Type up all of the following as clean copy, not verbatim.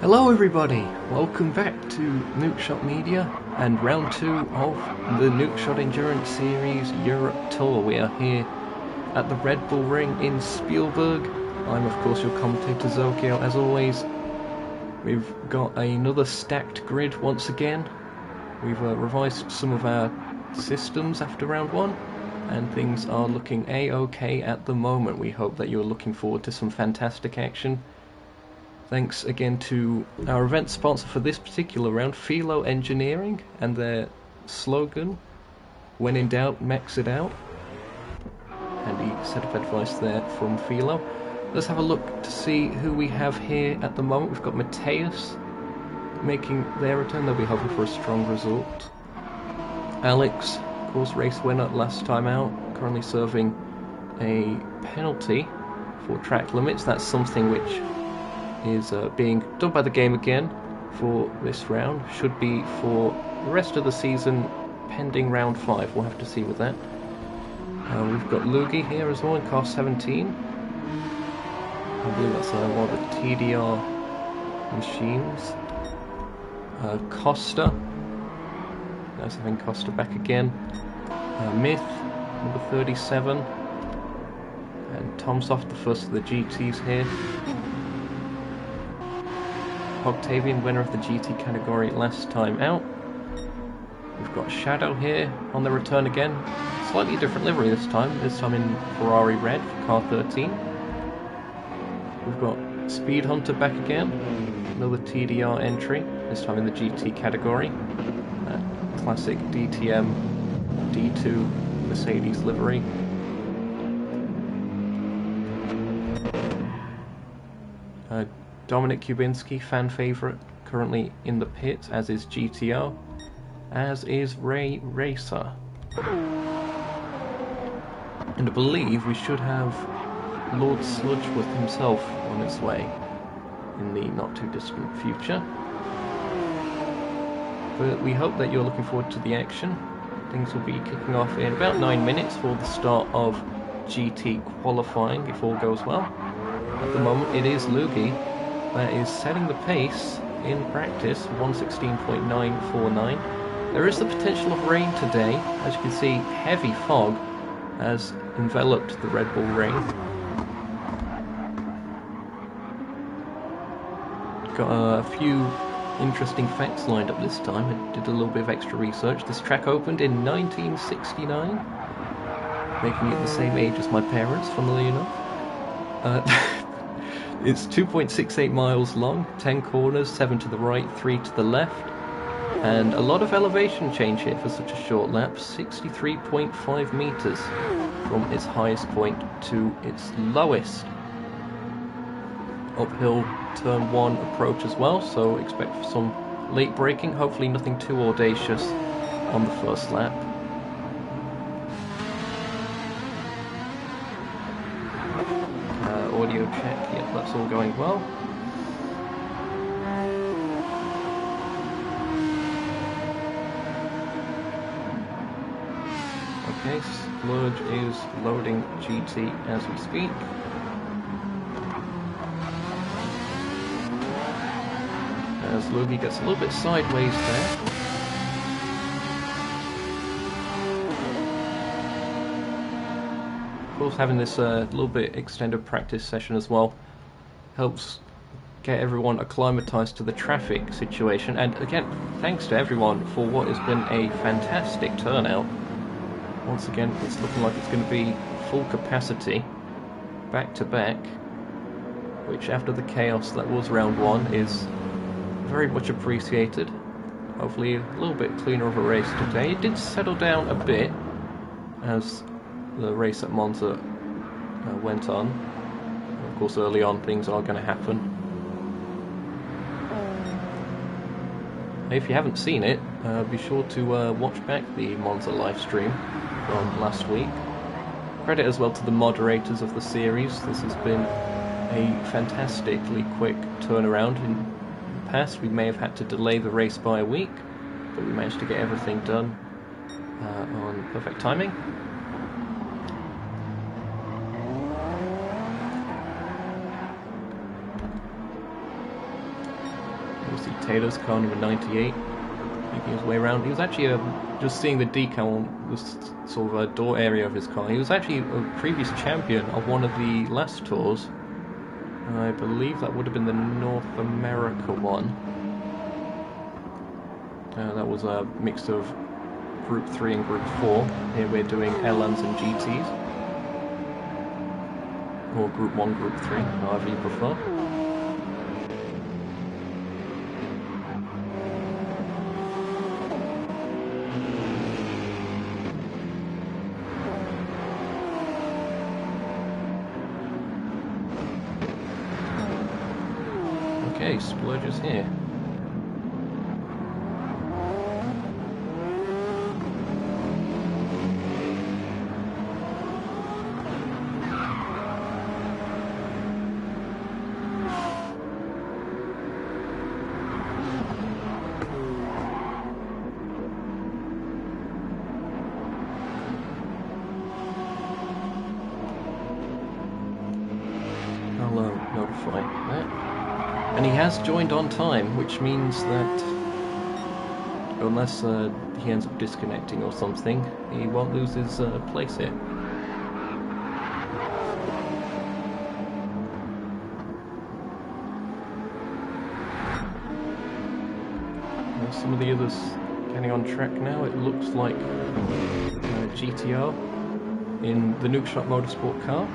Hello everybody, welcome back to Nukeshot Media and round 2 of the Nukeshot Endurance Series Europe Tour. We are here at the Red Bull Ring in Spielberg. I'm of course your commentator Zokio as always. We've got another stacked grid once again. We've revised some of our systems after round 1 and things are looking a-okay at the moment. We hope that you're looking forward to some fantastic action. Thanks again to our event sponsor for this particular round, Philo Engineering, and their slogan, "When in doubt, max it out." Handy set of advice there from Philo. Let's have a look to see who we have here at the moment. We've got Mateus making their return. They'll be hoping for a strong result. Alex, of course, race winner last time out, currently serving a penalty for track limits. That's something which is being done by the game again for this round. Should be for the rest of the season pending round 5. We'll have to see with that. We've got Lugi here as well in car 17. I believe that's one of the TDR machines. Costa. Nice having Costa back again. Myth, number 37. And Tomsoft, the first of the GTs here. Octavian, winner of the GT category last time out. We've got Shadow here on the return again. Slightly different livery this time in Ferrari red for car 13. We've got Speed Hunter back again, another TDR entry, this time in the GT category. Classic DTM D2 Mercedes livery. Dominic Kubinski, fan favourite, currently in the pits, as is GTO, as is Ray Racer. And I believe we should have Lord Sludgeworth himself on his way in the not too distant future. But we hope that you're looking forward to the action. Things will be kicking off in about 9 minutes for the start of GT qualifying, if all goes well. At the moment it is Lugi that is setting the pace in practice, 1:16.949. There is the potential of rain today. As you can see, heavy fog has enveloped the Red Bull Ring. Got a few interesting facts lined up this time. I did a little bit of extra research. This track opened in 1969, making it the same age as my parents, funnily enough. It's 2.68 miles long, 10 corners, 7 to the right, 3 to the left, and a lot of elevation change here for such a short lap, 63.5 meters from its highest point to its lowest. Uphill turn 1 approach as well, so expect some late braking, hopefully nothing too audacious on the first lap. Audio check, yep, that's all going well. Okay, Splurge is loading GT as we speak. As Lugi gets a little bit sideways there. Of course, having this little bit extended practice session as well helps get everyone acclimatized to the traffic situation. And again, thanks to everyone for what has been a fantastic turnout. Once again, it's looking like it's going to be full capacity, back to back, which after the chaos that was round 1 is very much appreciated. Hopefully a little bit cleaner of a race today. It did settle down a bit as the race at Monza went on. Of course, early on things are going to happen. If you haven't seen it, be sure to watch back the Monza live stream from last week. Credit as well to the moderators of the series. This has been a fantastically quick turnaround. In the past we may have had to delay the race by a week, but we managed to get everything done on perfect timing. Taylor's car number 98, making his way around. He was actually just seeing the decal on the sort of door area of his car. He was actually a previous champion of one of the last tours. I believe that would have been the North America one. That was a mix of Group 3 and Group 4. Here we're doing LMs and GTs. Or Group 1, Group 3, however you prefer. Okay, Splurger's here. I'll notify that. And he has joined on time, which means that unless he ends up disconnecting or something, he won't lose his place here. Some of the others getting on track now. It looks like GTO in the Nukeshot Motorsport car,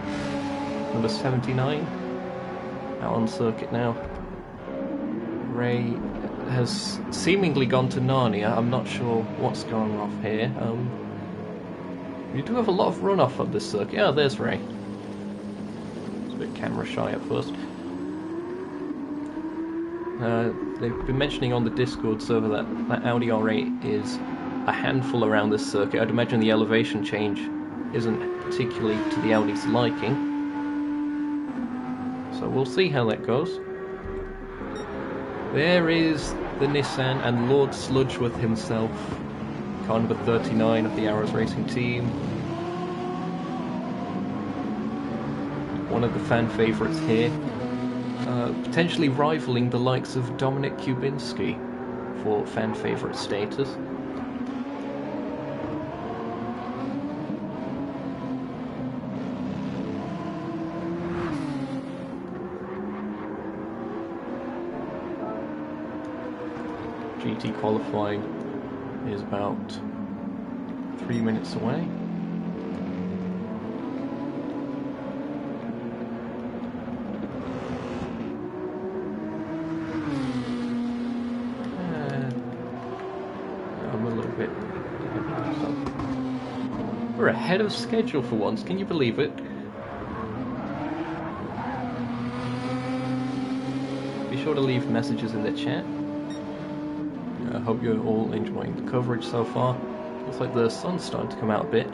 number 79, out on circuit now. Ray has seemingly gone to Narnia. I'm not sure what's going off here. You do have a lot of runoff on this circuit. Oh, there's Ray. It's a bit camera shy at first. They've been mentioning on the Discord server that Audi R8 is a handful around this circuit. I'd imagine the elevation change isn't particularly to the Audi's liking. So we'll see how that goes. There is the Nissan and Lord Sludgeworth himself, car number 39 of the Arrows Racing team. One of the fan favourites here, potentially rivaling the likes of Dominic Kubinski for fan favourite status. GT qualifying is about 3 minutes away. I'm a little bit... We're ahead of schedule for once, can you believe it? Be sure to leave messages in the chat. I hope you're all enjoying the coverage so far. Looks like the sun's starting to come out a bit.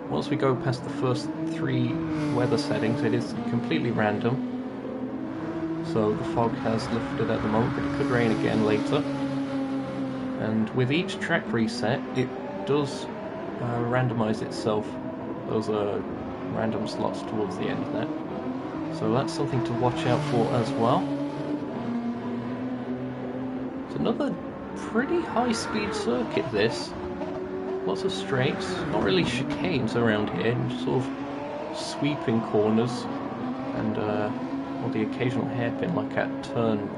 Once we go past the first 3 weather settings, it is completely random. So the fog has lifted at the moment, but it could rain again later. And with each track reset, it does randomize itself. Those are random slots towards the end there. So that's something to watch out for as well. Another pretty high-speed circuit, this. Lots of straights, not really chicanes around here, just sort of sweeping corners, and well, the occasional hairpin, like at turn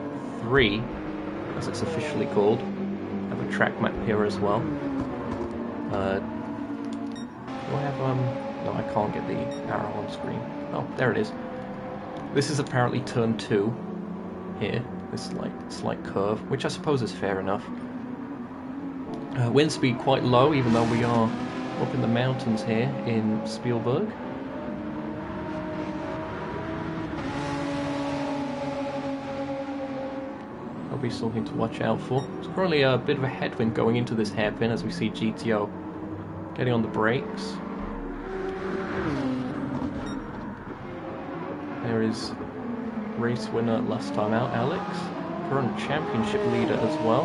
3, as it's officially called. I have a track map here as well. Do I have, no, I can't get the arrow on screen. Oh, there it is. This is apparently turn 2 here. This slight curve, which I suppose is fair enough. Wind speed quite low, even though we are up in the mountains here in Spielberg. That'll be something to watch out for. There's currently a bit of a headwind going into this hairpin as we see GTO getting on the brakes. There is race winner last time out, Alex, current championship leader as well.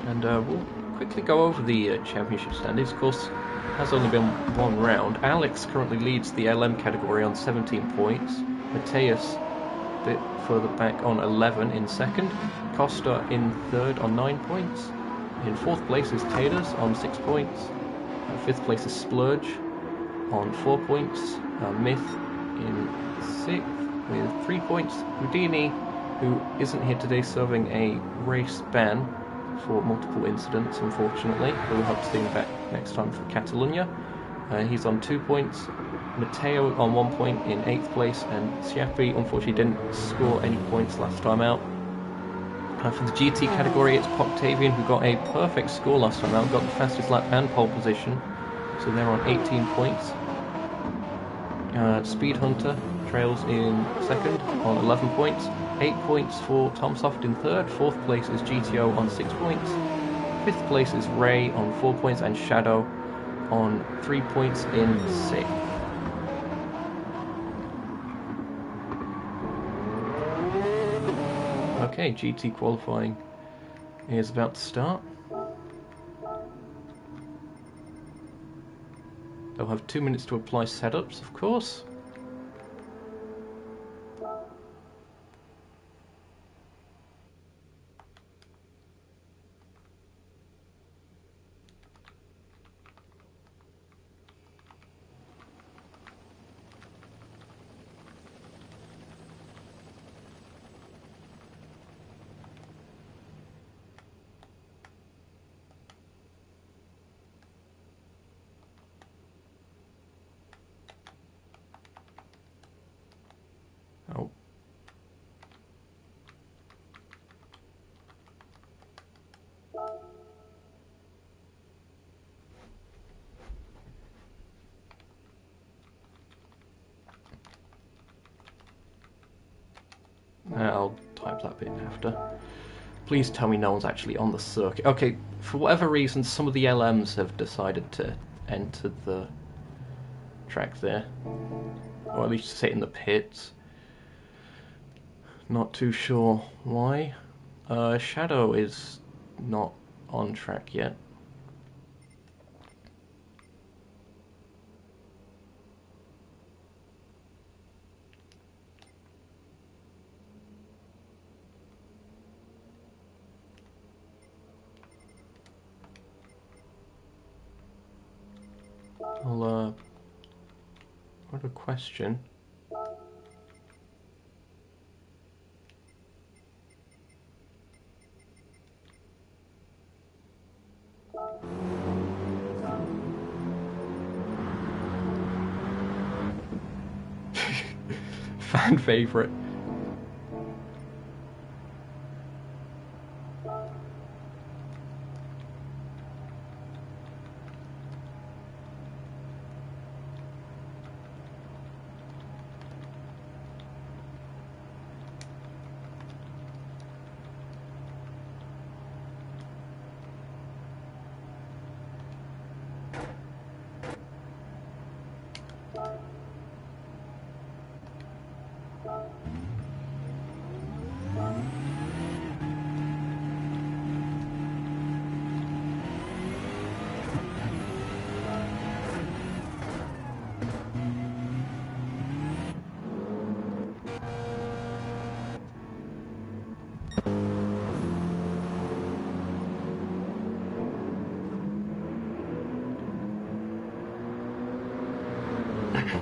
And we'll quickly go over the championship standings. Of course, has only been one round. Alex currently leads the LM category on 17 points. Mateus a bit further back on 11 in second. Costa in third on 9 points. In fourth place is Taters on 6 points. Fifth place is Splurge on 4 points. Myth in sixth with 3 points. Houdini, who isn't here today, serving a race ban for multiple incidents, unfortunately, but we hope to see him back next time for Catalunya. He's on 2 points. Matteo on 1 point in 8th place, and Schiappi unfortunately didn't score any points last time out. For the GT category, it's Octavian, who got a perfect score last time out, got the fastest lap and pole position, so they're on 18 points. Speed Hunter trails in second on 11 points. 8 points for Tomsoft in third. Fourth place is GTO on 6 points. Fifth place is Ray on 4 points, and Shadow on 3 points in sixth. Okay, GT qualifying is about to start. They'll have 2 minutes to apply setups, of course. Oh. I'll type that bit after. Please tell me no one's actually on the circuit. Okay, for whatever reason, some of the LMs have decided to enter the track there. Or at least sit in the pits. Not too sure why. Shadow is not on track yet. I'll what a question. Fan favorite.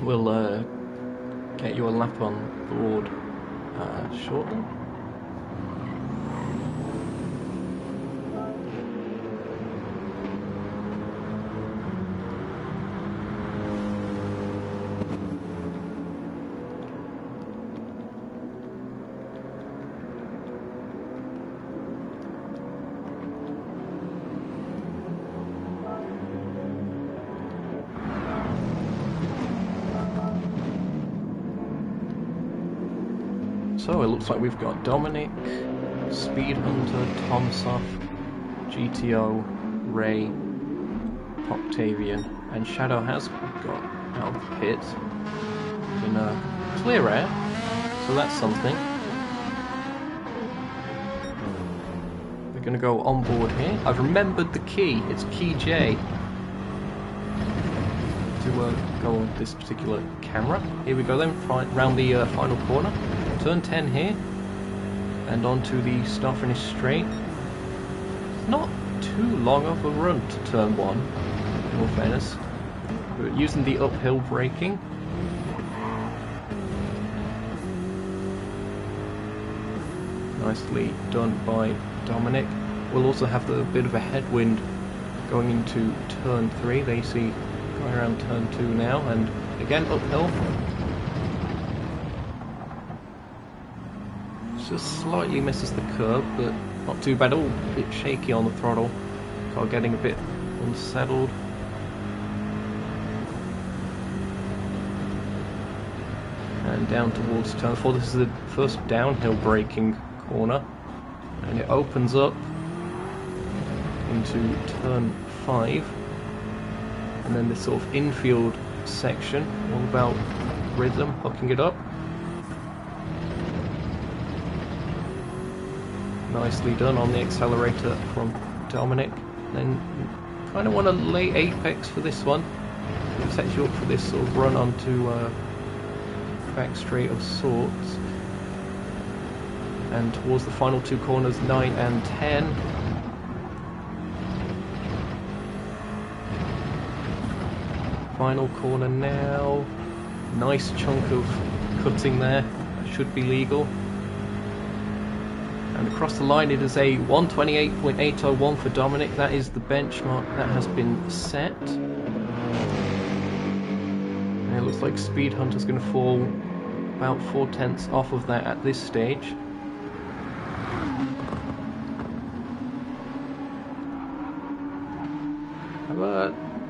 We'll get you a lap on board shortly. So it looks like we've got Dominic, Speed Hunter, Tomsoft, GTO, Ray, Octavian, and Shadow has got out of the pit in clear air, so that's something. We're going to go on board here. I've remembered the key, it's key J. to go on this particular camera. Here we go then, round the final corner. Turn 10 here, and onto the start-finish straight. Not too long of a run to turn 1, in all fairness. But using the uphill braking. Nicely done by Dominic. We'll also have a bit of a headwind going into turn 3. They see going around turn 2 now, and again uphill. Just slightly misses the curb, but not too bad. Oh, a bit shaky on the throttle. Car getting a bit unsettled. And down towards turn 4. This is the first downhill braking corner, and it opens up into turn 5, and then this sort of infield section, all about rhythm, hooking it up. Nicely done on the accelerator from Dominic. Then kind of want a late apex for this one. It sets you up for this sort of run onto back straight of sorts. And towards the final 2 corners, 9 and 10. Final corner now. Nice chunk of cutting there. Should be legal. And across the line it is a 128.801 for Dominic. That is the benchmark that has been set. And it looks like Speed Hunter's going to fall about 4/10 off of that at this stage.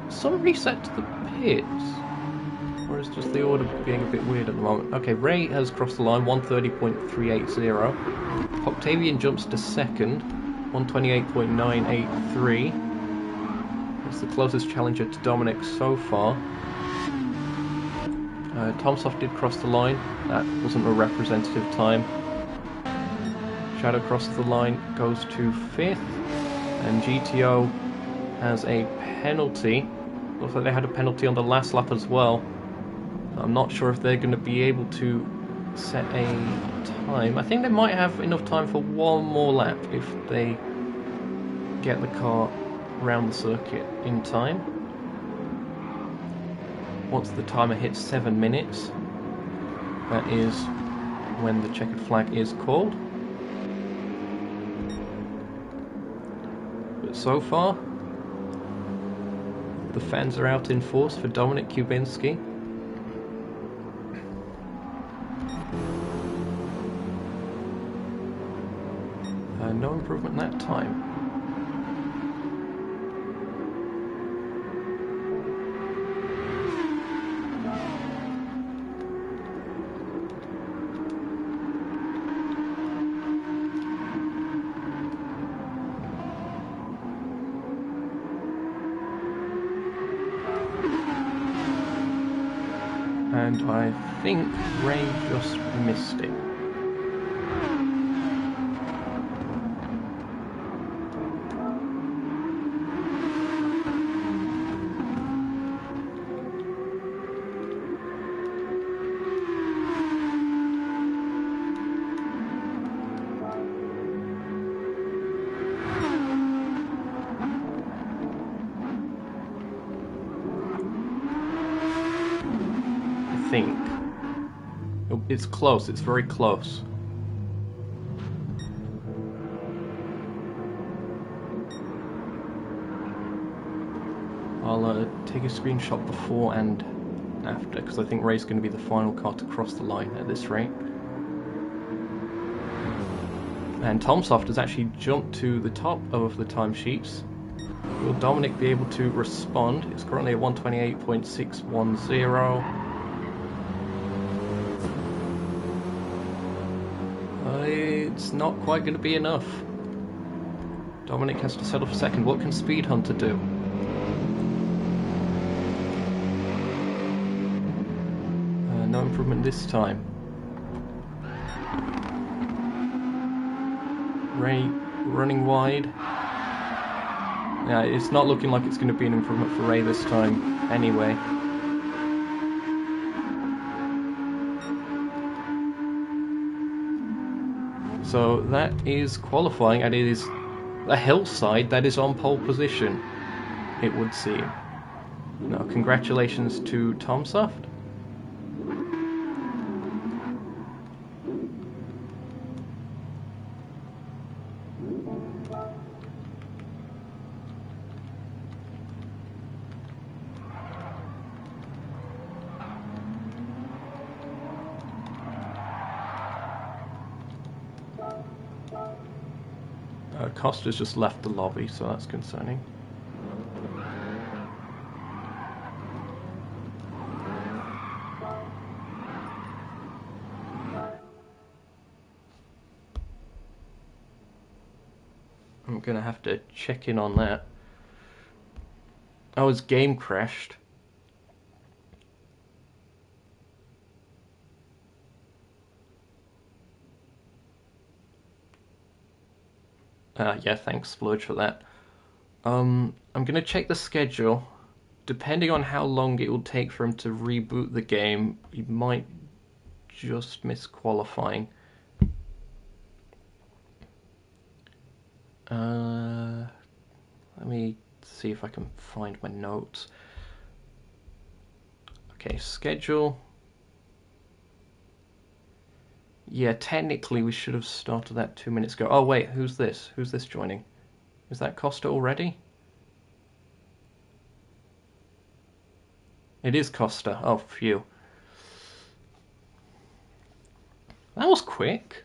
Some reset to the pits, or is just the order being a bit weird at the moment? Okay, Ray has crossed the line, 130.380. Octavian jumps to second, 128.983. It's the closest challenger to Dominic so far. Tomsoft did cross the line. That wasn't a representative time. Shadow crosses the line, goes to 5th, and GTO has a penalty. Looks like they had a penalty on the last lap as well. I'm not sure if they're going to be able to set a time. I think they might have enough time for one more lap if they get the car around the circuit in time. Once the timer hits 7 minutes, that is when the checkered flag is called. But so far, the fans are out in force for Dominic Kubinski. No improvement that time. And I think Ray just missed it. It's close, it's very close. I'll take a screenshot before and after, because I think Ray's going to be the final car to cross the line at this rate. And Tomsoft has actually jumped to the top of the timesheets. Will Dominic be able to respond? It's currently at 128.610. It's not quite going to be enough. Dominic has to settle for second. What can Speed Hunter do? No improvement this time. Ray running wide. Yeah, it's not looking like it's going to be an improvement for Ray this time anyway. So that is qualifying, and it is a hillside that is on pole position, it would seem. Now, congratulations to Tomsoft. Costa's just left the lobby, so that's concerning. I'm gonna have to check in on that. Oh, his game crashed. Yeah, thanks, Splurge, for that. I'm gonna check the schedule. Depending on how long it will take for him to reboot the game, he might just miss qualifying. Let me see if I can find my notes. Okay, schedule. Yeah, technically we should have started that 2 minutes ago. Oh wait, who's this? Who's this joining? Is that Costa already? It is Costa. Oh, phew. That was quick.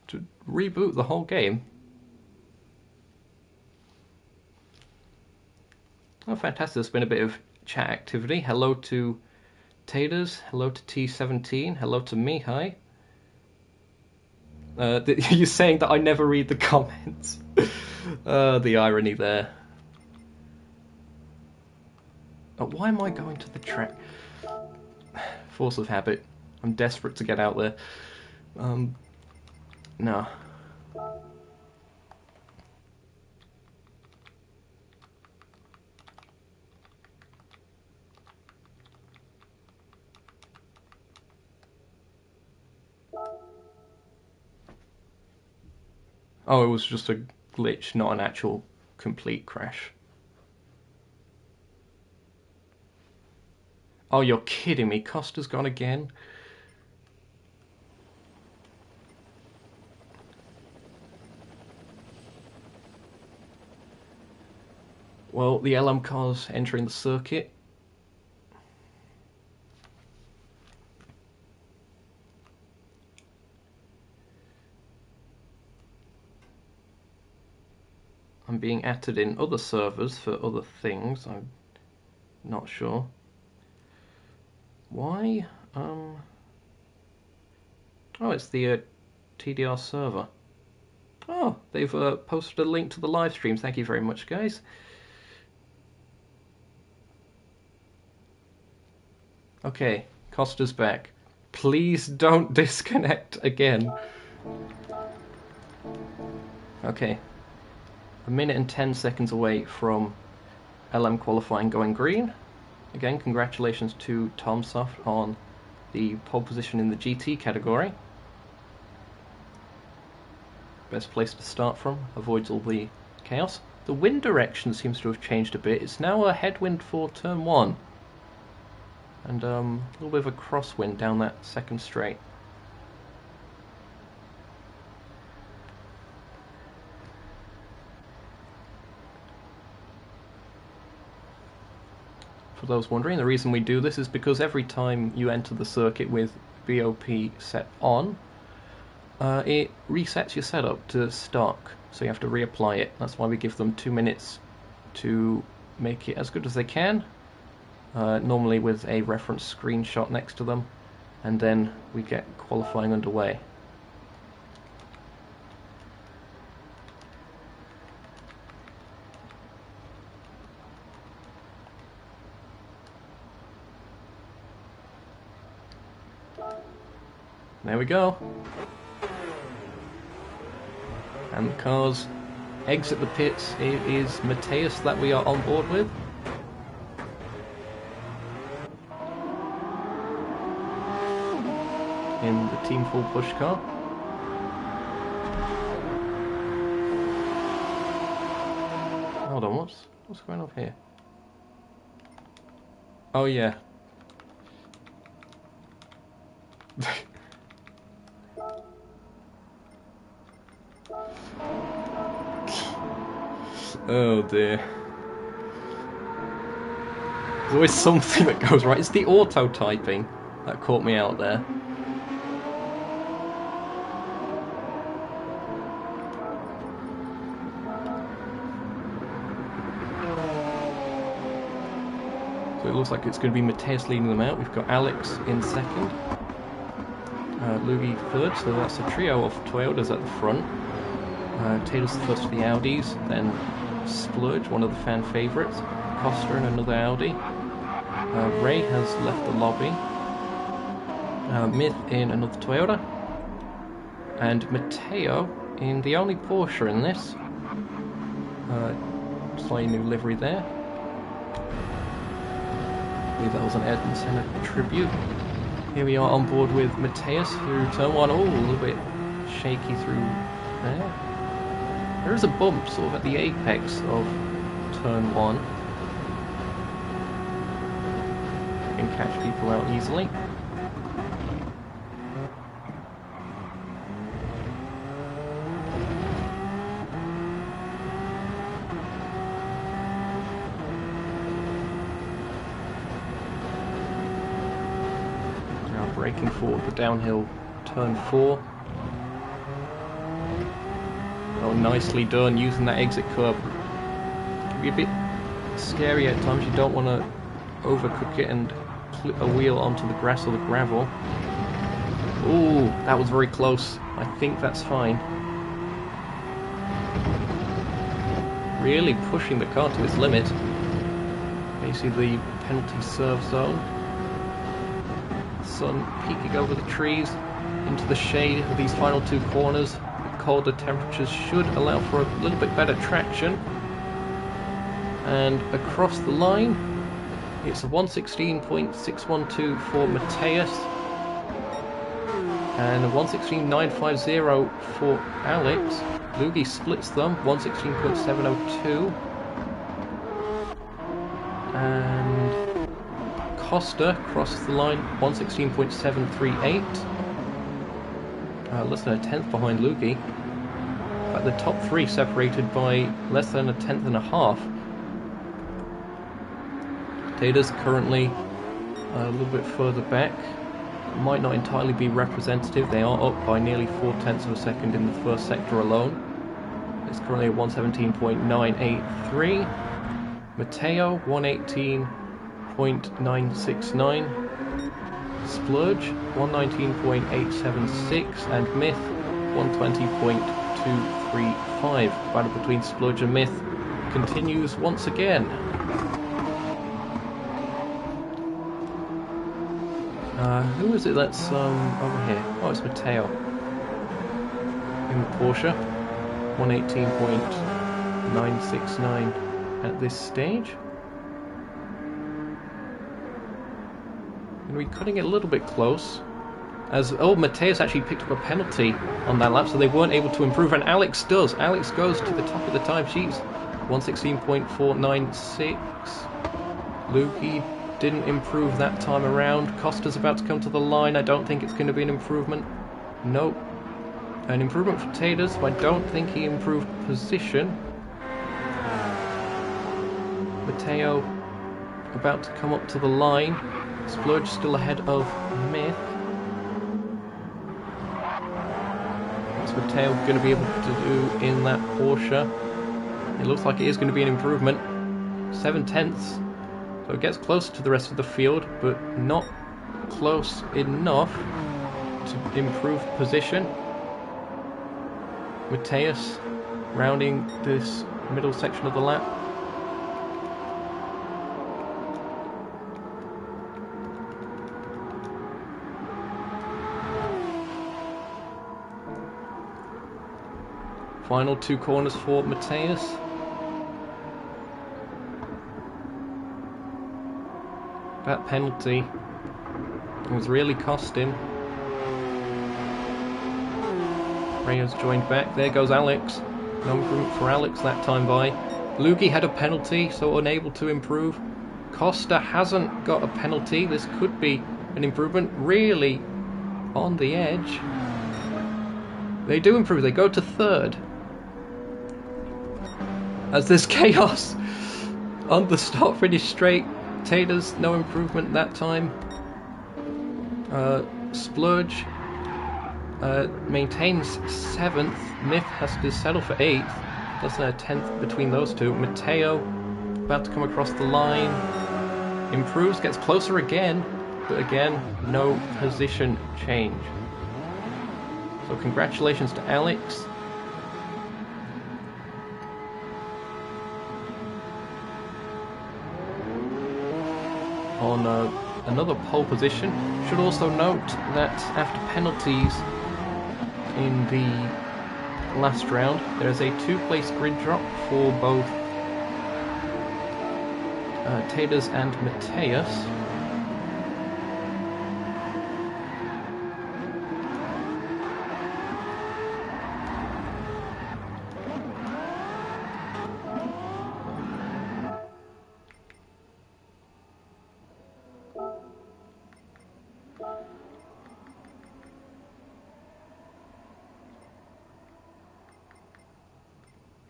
To reboot the whole game. Oh, fantastic. There's been a bit of chat activity. Hello to Taters. Hello to T17. Hello to me. Hi. You're saying that I never read the comments. The irony there. Why am I going to the track? Force of habit. I'm desperate to get out there. No. Oh, it was just a glitch, not an actual complete crash. Oh, you're kidding me. Costa's gone again? Well, the LM car's entering the circuit. I'm being added in other servers for other things. I'm not sure. Why? Oh, it's the TDR server. Oh, they've posted a link to the live stream. Thank you very much, guys. Okay, Costa's back. Please don't disconnect again. Okay. 1 minute and 10 seconds away from LM qualifying going green. Again, congratulations to Tomsoft on the pole position in the GT category. Best place to start from, avoids all the chaos. The wind direction seems to have changed a bit. It's now a headwind for turn 1. And a little bit of a crosswind down that second straight. For those wondering, the reason we do this is because every time you enter the circuit with BOP set on, it resets your setup to stock, so you have to reapply it. That's why we give them 2 minutes to make it as good as they can, normally with a reference screenshot next to them, and then we get qualifying underway. There we go. And the cars exit the pits. It is Mateus that we are on board with. 118 full push car. Hold on, what's going on here? Oh yeah. Oh dear. There's always something that goes right. It's the auto typing that caught me out there. So it looks like it's going to be Mateus leading them out. We've got Alex in second, Luigi third, so that's a trio of Toyotas at the front. Taylor's the first for the Audis, then Splurge, one of the fan favourites, Costa in another Audi. Ray has left the lobby. Myth in another Toyota. And Matteo in the only Porsche in this. Slightly new livery there. I believe that was an Ayrton Senna tribute. Here we are on board with Mateus through turn one. Oh, a little bit shaky through there. There is a bump sort of at the apex of turn one. You can catch people out easily. Now braking for the downhill turn 4. Oh, nicely done, using that exit curb. It can be a bit scary at times. You don't want to overcook it and clip a wheel onto the grass or the gravel. Ooh, that was very close. I think that's fine. Really pushing the car to its limit. Basically the penalty serve zone. Sun peeking over the trees into the shade of these final two corners. Colder temperatures should allow for a little bit better traction. And across the line, it's a 116.612 for Mateus and a 116.950 for Alex. Luigi splits them, 116.702. And Costa crosses the line, 116.738. Less than a tenth behind Luigi. But the top three separated by less than a tenth and a half. Data's currently a little bit further back. Might not entirely be representative. They are up by nearly 4/10 of a second in the first sector alone. It's currently at 117.983. Matteo 118.969. Splurge 119.876 and Myth 120.235. Battle between Splurge and Myth continues once again. Who is it that's over here? Oh, it's Matteo in the Porsche. 118.969 at this stage. We're cutting it a little bit close. As Mateus actually picked up a penalty on that lap, so they weren't able to improve, and Alex does. Alex goes to the top of the timesheets, 116.496. Luigi didn't improve that time around. Costa's about to come to the line. I don't think it's going to be an improvement. Nope. An improvement for Taylor, so I don't think he improved position. Matteo about to come up to the line. Splurge still ahead of Myth. What's Matteo going to be able to do in that Porsche? It looks like it is going to be an improvement. 7/10. So it gets closer to the rest of the field, but not close enough to improve position. Mateus rounding this middle section of the lap. Final two corners for Mateus. That penalty was really costing. Reyes joined back. There goes Alex. No improvement for Alex that time by. Lugi had a penalty, so unable to improve. Costa hasn't got a penalty. This could be an improvement. Really on the edge. They do improve. They go to third. As there's chaos on the start finish straight. Taters, no improvement that time. Splurge maintains 7th. Myth has to settle for 8th. Less than a 10th between those two. Mateo about to come across the line. Improves, gets closer again. But again, no position change. So congratulations to Alex. On another pole position. Should also note that after penalties in the last round, there is a 2-place grid drop for both Taters and Mateus.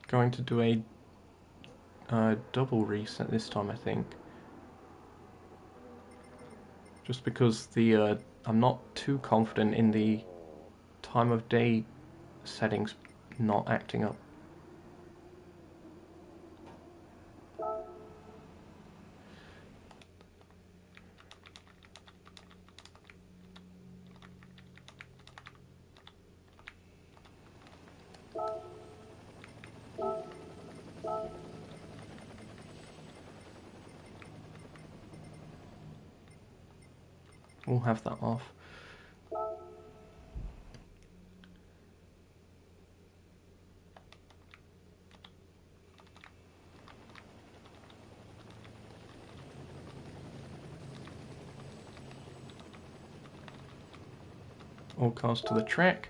Going to do a double reset this time, I think. Just because the I'm not too confident in the time of day settings not acting up. We'll have that off. All cars to the track.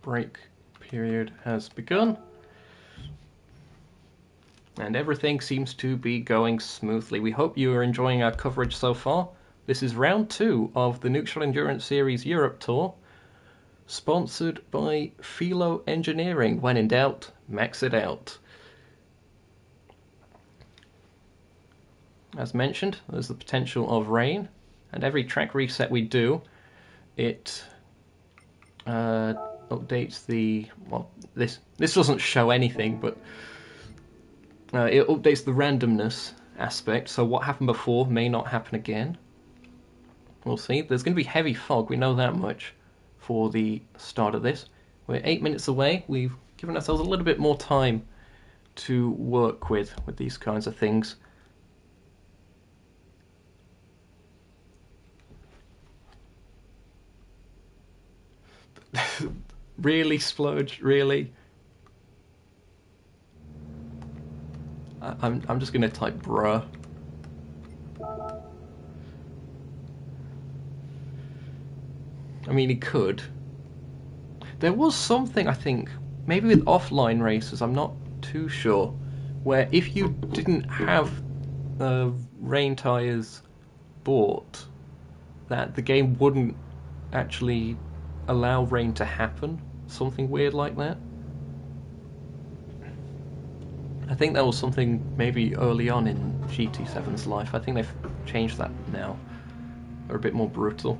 Break period has begun. And everything seems to be going smoothly. We hope you are enjoying our coverage so far. This is round 2 of the Nukeshot Endurance Series Europe Tour, sponsored by Philo Engineering. When in doubt, max it out. As mentioned, there's the potential of rain, and every track reset we do, it updates the, well, this doesn't show anything, but it updates the randomness aspect, so what happened before may not happen again. We'll see. There's going to be heavy fog, we know that much, for the start of this. We're 8 minutes away. We've given ourselves a little bit more time to work with these kinds of things. Really, Splurge? Really? I'm just gonna type bruh. I mean, he could. There was something, I think, maybe with offline races, I'm not too sure, where if you didn't have rain tyres bought, that the game wouldn't actually allow rain to happen. Something weird like that. I think that was something maybe early on in GT7's life. I think they've changed that now. They're a bit more brutal.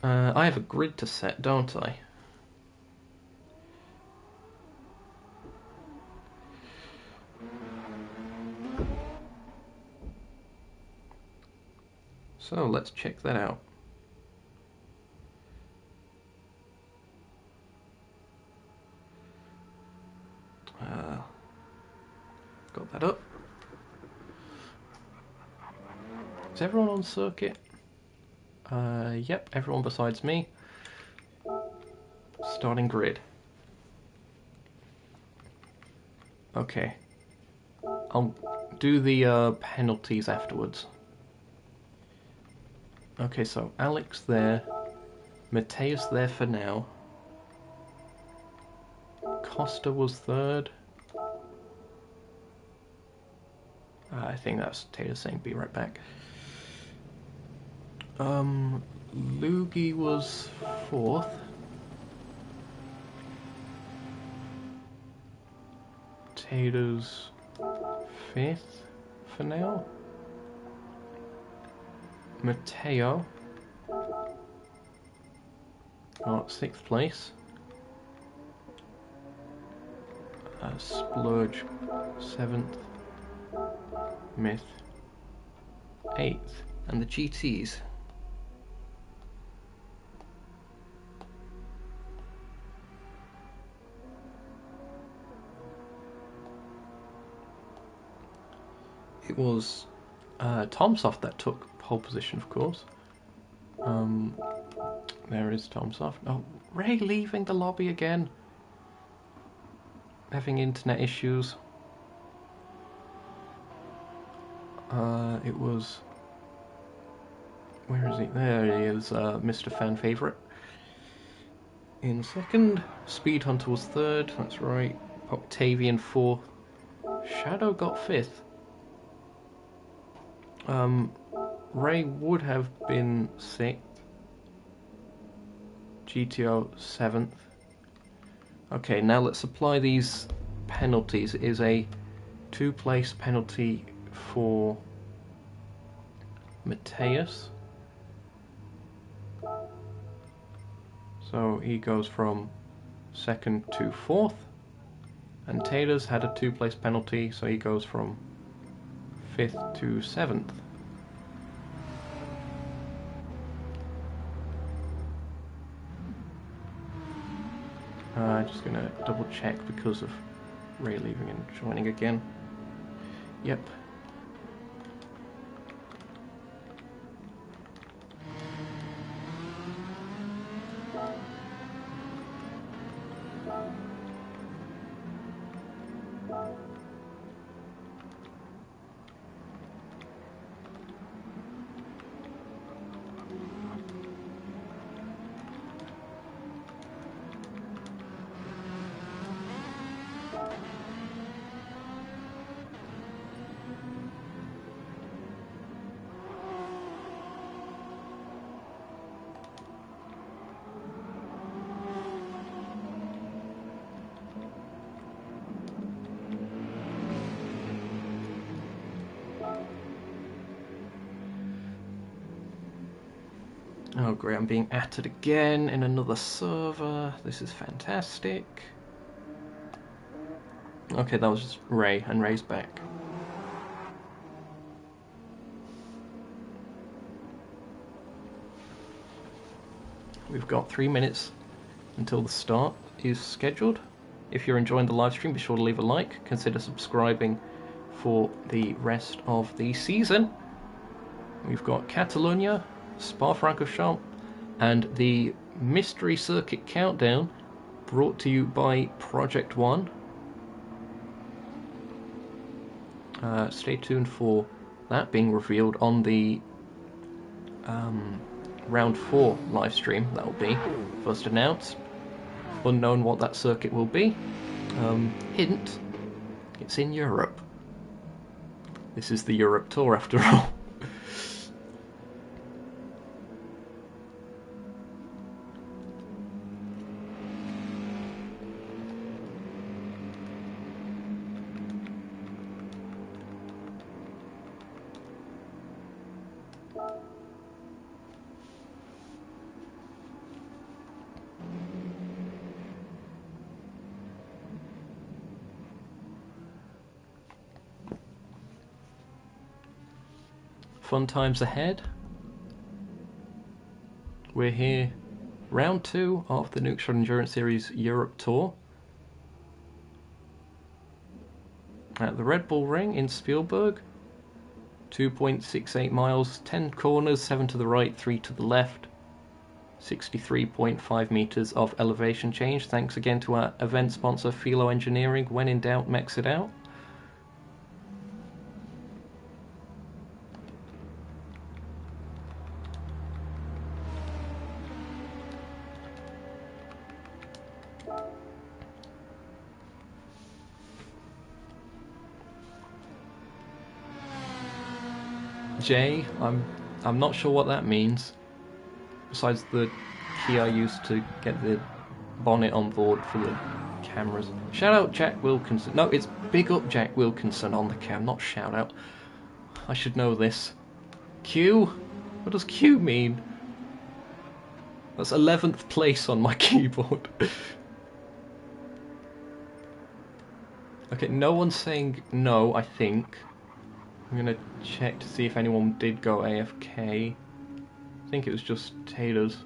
I have a grid to set, don't I? So let's check that out. Got that up. Is everyone on circuit? Yep, everyone besides me. Starting grid. Okay. I'll do the penalties afterwards. Okay, so Alex there, Mateus there for now. Costa was third. I think that's Taylor saying be right back. Lugi was fourth. Taylor's fifth for now. Mateo got sixth place. Splurge seventh. Myth eighth. And the GTs. It was Tomsoft that took pole position, of course. There is Tomsoft. Oh, Ray leaving the lobby again. Having internet issues. It was... Where is he? There he is, Mr. Fan Favourite. In second. Speed Hunter was third, that's right. Octavian fourth. Shadow got fifth. Ray would have been sixth. GTO seventh. Okay, now let's apply these penalties. It is a 2-place penalty for Mateus. So he goes from second to fourth. And Taylor's had a 2-place penalty, so he goes from 5th to 7th. Just gonna double check because of Ray leaving and joining again. Yep. Oh great, I'm being added again in another server. This is fantastic. Okay, that was just Ray, and Ray's back. We've got 3 minutes until the start is scheduled. If you're enjoying the live stream, be sure to leave a like. Consider subscribing for the rest of the season. We've got Catalonia, Spa-Francorchamps, and the Mystery Circuit Countdown, brought to you by Project One. Stay tuned for that being revealed on the round 4 live stream. That will be first announced. Unknown what that circuit will be. Hint, it's in Europe. This is the Europe tour after all. Fun times ahead. We're here, round 2 of the Nukeshot Endurance Series Europe Tour at the Red Bull Ring in Spielberg. 2.68 miles, 10 corners, 7 to the right, 3 to the left. 63.5 meters of elevation change. Thanks again to our event sponsor Philo Engineering. When in doubt, max it out. J. I'm not sure what that means. Besides the key I used to get the bonnet on board for the cameras. Shout out Jack Wilkinson. No, it's big up Jack Wilkinson on the cam, not shout out. I should know this. Q? What does Q mean? That's 11th place on my keyboard. Okay, no one's saying no, I think. I'm gonna check to see if anyone did go AFK. I think it was just Taylor's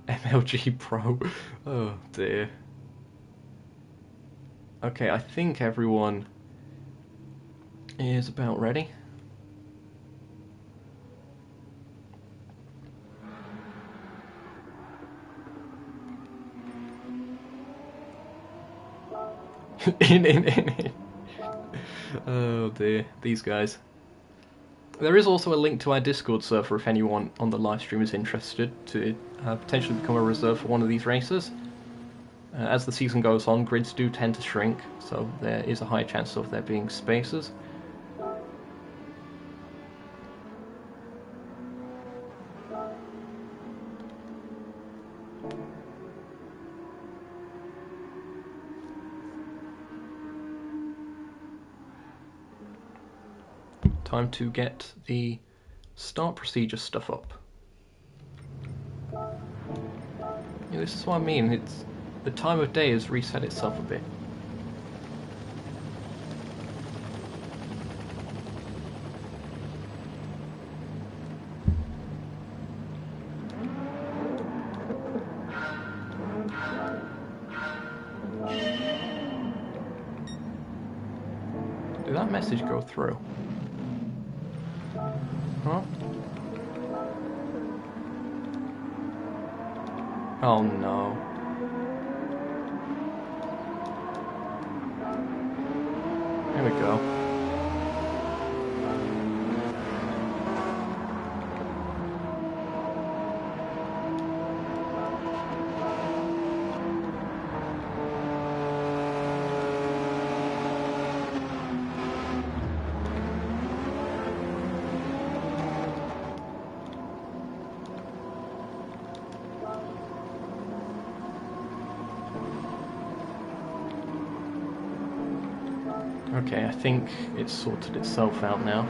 MLG Pro. Oh dear. Okay, I think everyone is about ready. in. Oh dear, these guys. There is also a link to our Discord server if anyone on the live stream is interested to potentially become a reserve for one of these races. As the season goes on, grids do tend to shrink, so there is a high chance of there being spaces. Time to get the start procedure stuff up. Yeah, this is what I mean, it's the time of day has reset itself a bit. Did that message go through? Huh? Oh no. There we go. Okay, I think it's sorted itself out now.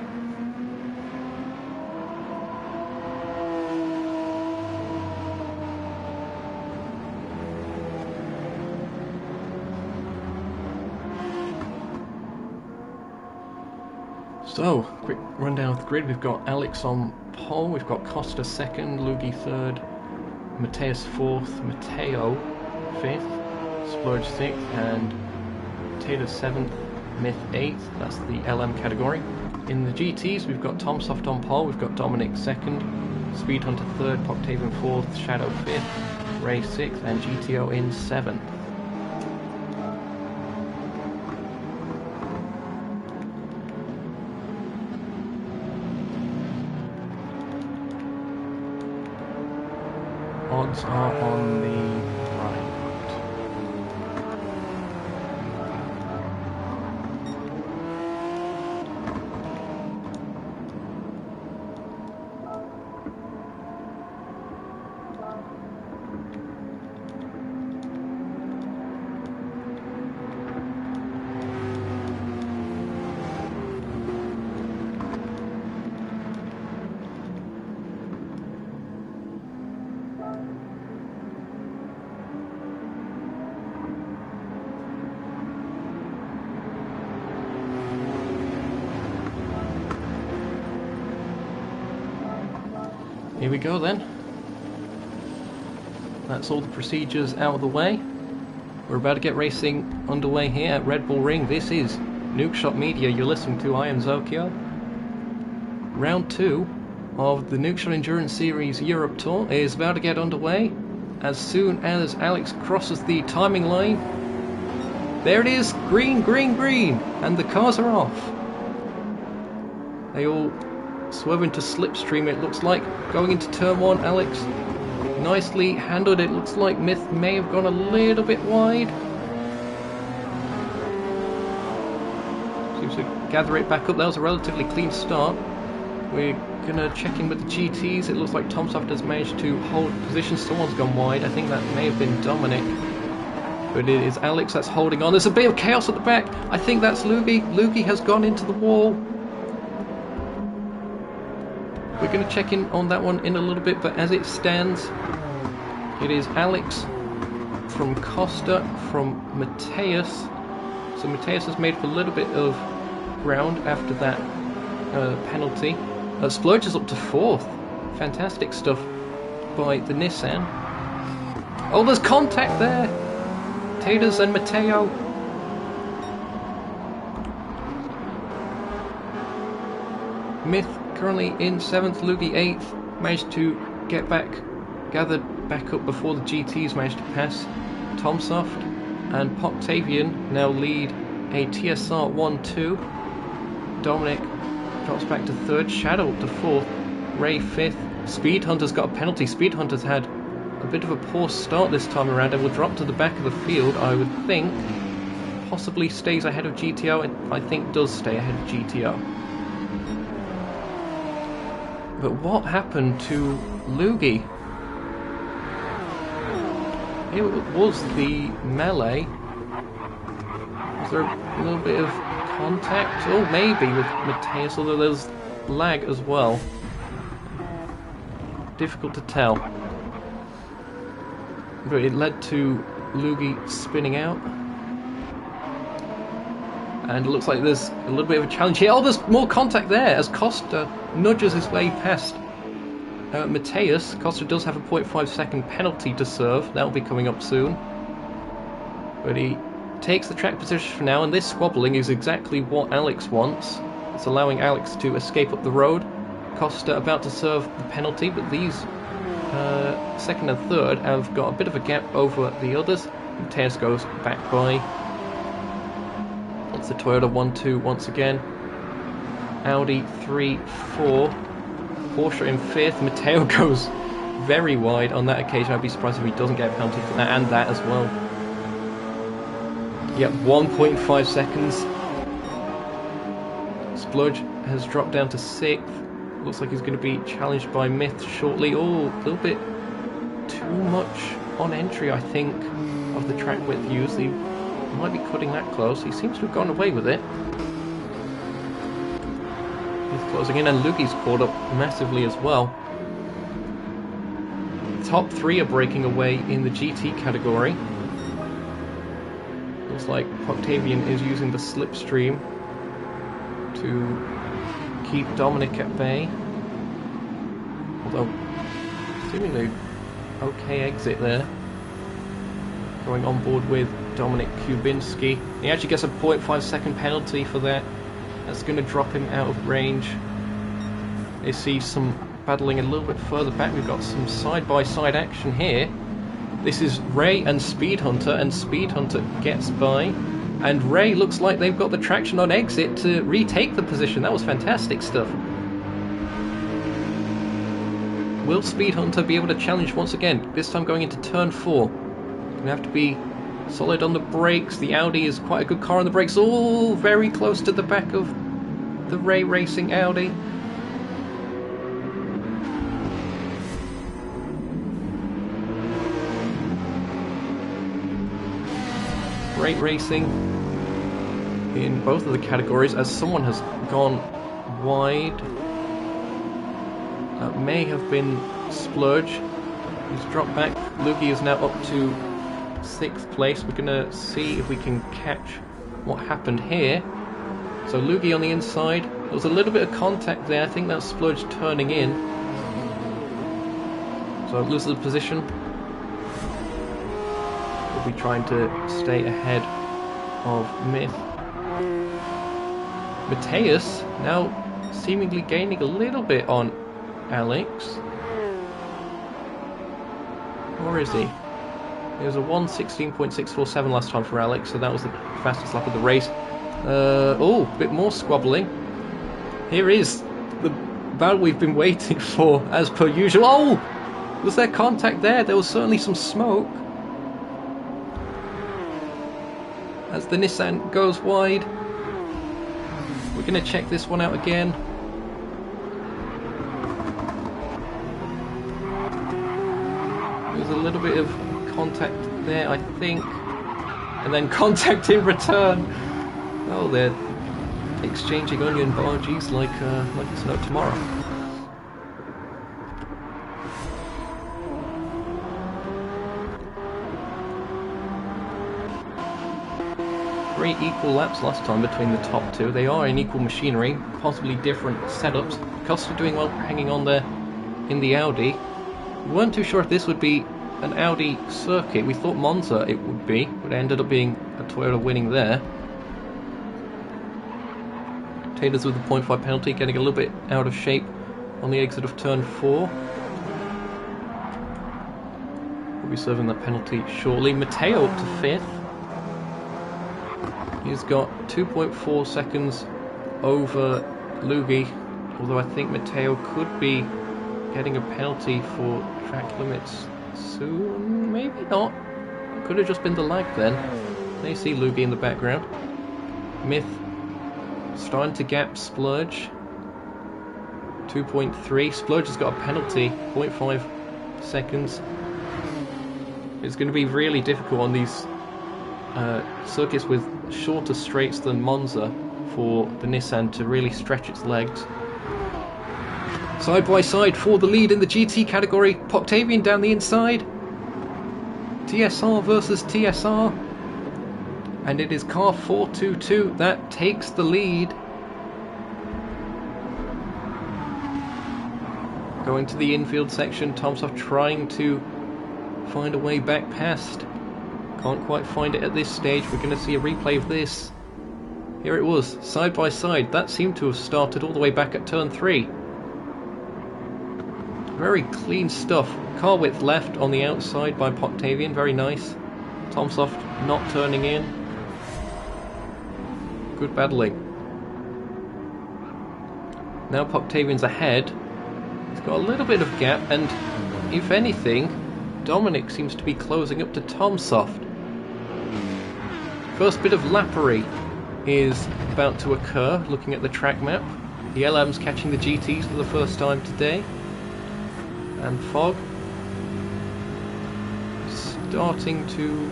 So, quick rundown of the grid. We've got Alex on pole, we've got Costa second, Lugi third, Mateus fourth, Matteo fifth, Splurge sixth, and Taylor seventh, Myth 8th, that's the LM category. In the GTs we've got Tomsoft on pole, we've got Dominic 2nd, Speed Hunter 3rd, Poctavian 4th, Shadow 5th, Ray 6th and GTO in 7th. Odds are on the right. Here we go then. That's all the procedures out of the way. We're about to get racing underway here at Red Bull Ring. This is Nukeshot Media. You're listening to I Am Zokyo. Round 2 of the Nukeshot Endurance Series Europe Tour is about to get underway. As soon as Alex crosses the timing line, there it is, green, green, green, and the cars are off. They all swerve into slipstream, it looks like. Going into turn 1, Alex nicely handled it. Looks like Myth may have gone a little bit wide. Seems to gather it back up. That was a relatively clean start. We're gonna check in with the GTs. It looks like Tomsoft has managed to hold position. Someone's gone wide. I think that may have been Dominic. But it is Alex that's holding on. There's a bit of chaos at the back. I think that's Lugi. Lugi has gone into the wall. We're going to check in on that one in a little bit, but as it stands, it is Alex from Costa, from Mateus. So Mateus has made for a little bit of ground after that penalty. Splurge is up to 4th. Fantastic stuff by the Nissan. Oh, there's contact there! Taters and Mateo. Myth currently in 7th, Lugi 8th. Managed to get back, gathered back up before the GTs managed to pass. Tomsoft and Poctavian now lead a TSR 1-2. Dominic drops back to 3rd. Shadow up to 4th. Ray 5th. Speed Hunter's got a penalty. Speed Hunter's had a bit of a poor start this time around and will drop to the back of the field, I would think. Possibly stays ahead of GTO, and I think does stay ahead of GTO. But what happened to Lugi? It was the melee. Was there a little bit of contact? Oh, maybe with Mateus, although there's lag as well. Difficult to tell. But it led to Lugi spinning out. And it looks like there's a little bit of a challenge here. Oh, there's more contact there as Costa nudges his way past Mateus. Costa does have a 0.5 second penalty to serve. That'll be coming up soon. But he takes the track position for now, and this squabbling is exactly what Alex wants. It's allowing Alex to escape up the road. Costa about to serve the penalty, but these 2nd and 3rd have got a bit of a gap over the others. Mateus goes back by. It's the Toyota 1-2 once again. Audi 3-4. Porsche in 5th. Mateo goes very wide on that occasion. I'd be surprised if he doesn't get a penalty for that, and that as well. Yep, 1.5 seconds. Splurge has dropped down to 6th. Looks like he's going to be challenged by Myth shortly. Oh, a little bit too much on entry, I think, of the track width used. He might be cutting that close. He seems to have gone away with it. He's closing in, and Lugi's caught up massively as well. Top 3 are breaking away in the GT category. Looks like Octavian is using the slipstream to keep Dominic at bay. Although, seemingly okay exit there. Going on board with Dominic Kubinski. He actually gets a 0.5 second penalty for that. That's going to drop him out of range. They see some battling a little bit further back. We've got some side-by-side action here. This is Ray and Speed Hunter, and Speed Hunter gets by. And Ray looks like they've got the traction on exit to retake the position. That was fantastic stuff. Will Speed Hunter be able to challenge once again? This time going into turn 4. Gonna have to be solid on the brakes. The Audi is quite a good car on the brakes. Oh, very close to the back of the Ray Racing Audi. Great racing in both of the categories, as someone has gone wide. That may have been Splurge. He's dropped back. Lugi is now up to 6th place. We're going to see if we can catch what happened here. So Lugi on the inside. There was a little bit of contact there. I think that's Splurge turning in. So loses the position. We'll be trying to stay ahead of Myth. Mateus now seemingly gaining a little bit on Alex. Or is he? It was a 1:16.647 last time for Alex, so that was the fastest lap of the race. Oh, a bit more squabbling. Here is the battle we've been waiting for, as per usual. Oh! Was there contact there? There was certainly some smoke. As the Nissan goes wide. We're going to check this one out again. little bit of contact there, I think. And then contact in return. Oh, they're exchanging onion barges like it's no tomorrow. Three equal laps last time between the top two. They are in equal machinery, possibly different setups. Costa doing well, hanging on there in the Audi. We weren't too sure if this would be an Audi circuit. We thought Monza it would be, but it ended up being a Toyota winning there. Taters with the 0.5 penalty, getting a little bit out of shape on the exit of turn 4. We'll be serving that penalty shortly. Matteo up to 5th. He's got 2.4 seconds over Lugi, although I think Matteo could be getting a penalty for track limits soon. Maybe not. Could have just been the lag then. They see Lugi in the background. Myth starting to gap Splurge. 2.3. Splurge has got a penalty, 0.5 seconds. It's going to be really difficult on these circuits with shorter straights than Monza for the Nissan to really stretch its legs. Side by side for the lead in the GT category. Octavian down the inside. TSR versus TSR. And it is car 422 that takes the lead. Going to the infield section. Tomsov trying to find a way back past. Can't quite find it at this stage. We're going to see a replay of this. Here it was, side by side. That seemed to have started all the way back at turn 3. Very clean stuff. Car width left on the outside by Octavian. Very nice. Tomsov not turning in. Good battling. Now Octavian's ahead. He's got a little bit of gap, and if anything, Dominic seems to be closing up to Tomsov. First bit of lappery is about to occur, looking at the track map. The LM's catching the GTs for the first time today. And fog starting to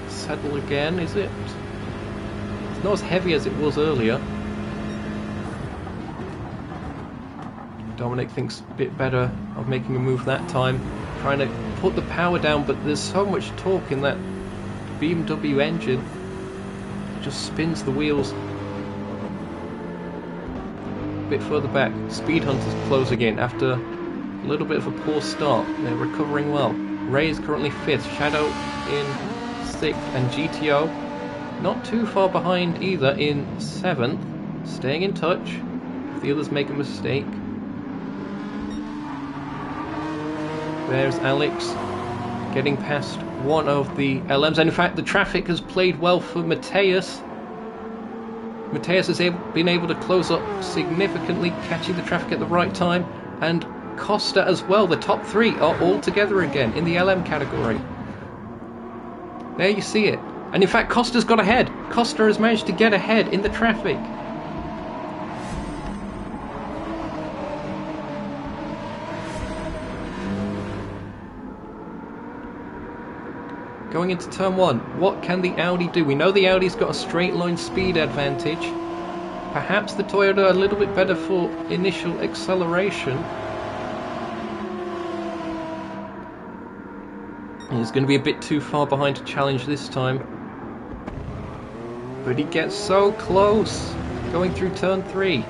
settle again, is it? It's not as heavy as it was earlier. Dominic thinks a bit better of making a move that time, trying to put the power down, but there's so much torque in that BMW engine. It just spins the wheels. A bit further back, Speed Hunter's closing in after a little bit of a poor start. They're recovering well. Ray is currently 5th, Shadow in 6th, and GTO not too far behind either in 7th, staying in touch if the others make a mistake. There's Alex getting past one of the LMs, and in fact the traffic has played well for Mateus. Mateus has been able to close up significantly, catching the traffic at the right time, and Costa as well. The top 3 are all together again in the LM category. There you see it. And in fact Costa's got ahead. Costa has managed to get ahead in the traffic. Going into turn 1, what can the Audi do? We know the Audi's got a straight line speed advantage. Perhaps the Toyota a little bit better for initial acceleration. He's going to be a bit too far behind to challenge this time. But he gets so close going through turn 3.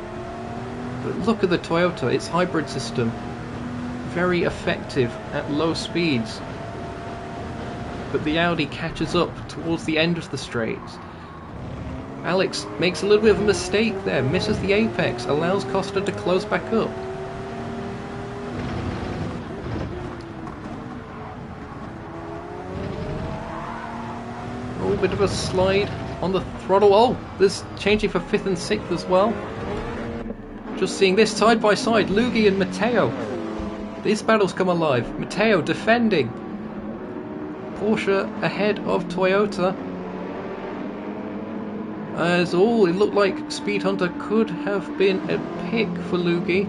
But look at the Toyota, its hybrid system. Very effective at low speeds. But the Audi catches up towards the end of the straights. Alex makes a little bit of a mistake there, misses the apex, allows Costa to close back up. Oh, bit of a slide on the throttle. Oh, there's changing for 5th and 6th as well. Just seeing this side by side, Lugi and Matteo. This battle's come alive. Matteo defending. Porsche ahead of Toyota. As all, it looked like Speed Hunter could have been a pick for Lugi,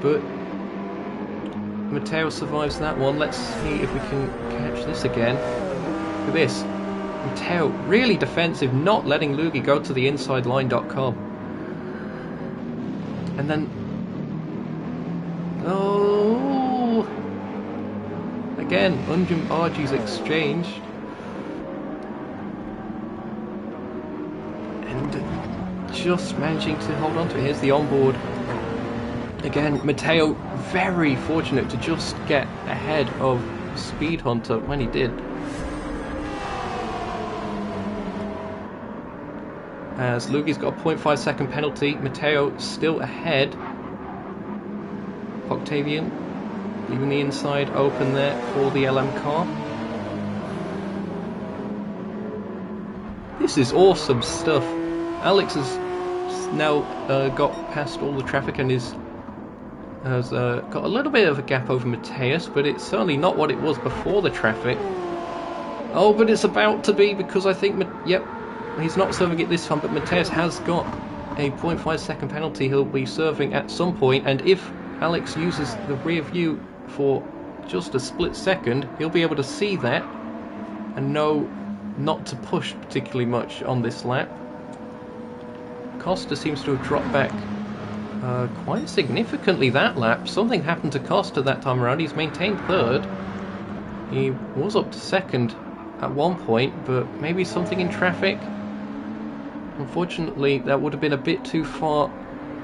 but Matteo survives that one. Let's see if we can catch this again. Look at this. Matteo, really defensive, not letting Lugi go to the insideline.com. And then... oh! Again, Unjum Argy's exchanged. And just managing to hold on to it. Here's the onboard. Again, Matteo very fortunate to just get ahead of Speed Hunter when he did. As Lugi's got a 0.5 second penalty, Matteo still ahead. Octavian leaving the inside open there for the LM car. This is awesome stuff. Alex has now got past all the traffic and has got a little bit of a gap over Mateus, but it's certainly not what it was before the traffic. Oh, but it's about to be, because I think, yep, he's not serving it this time, but Mateus has got a 0.5 second penalty he'll be serving at some point, and if Alex uses the rear view for just a split second, he'll be able to see that and know not to push particularly much on this lap. Costa seems to have dropped back quite significantly that lap. Something happened to Costa that time around. He's maintained third. He was up to second at one point, but maybe something in traffic. Unfortunately, that would have been a bit too far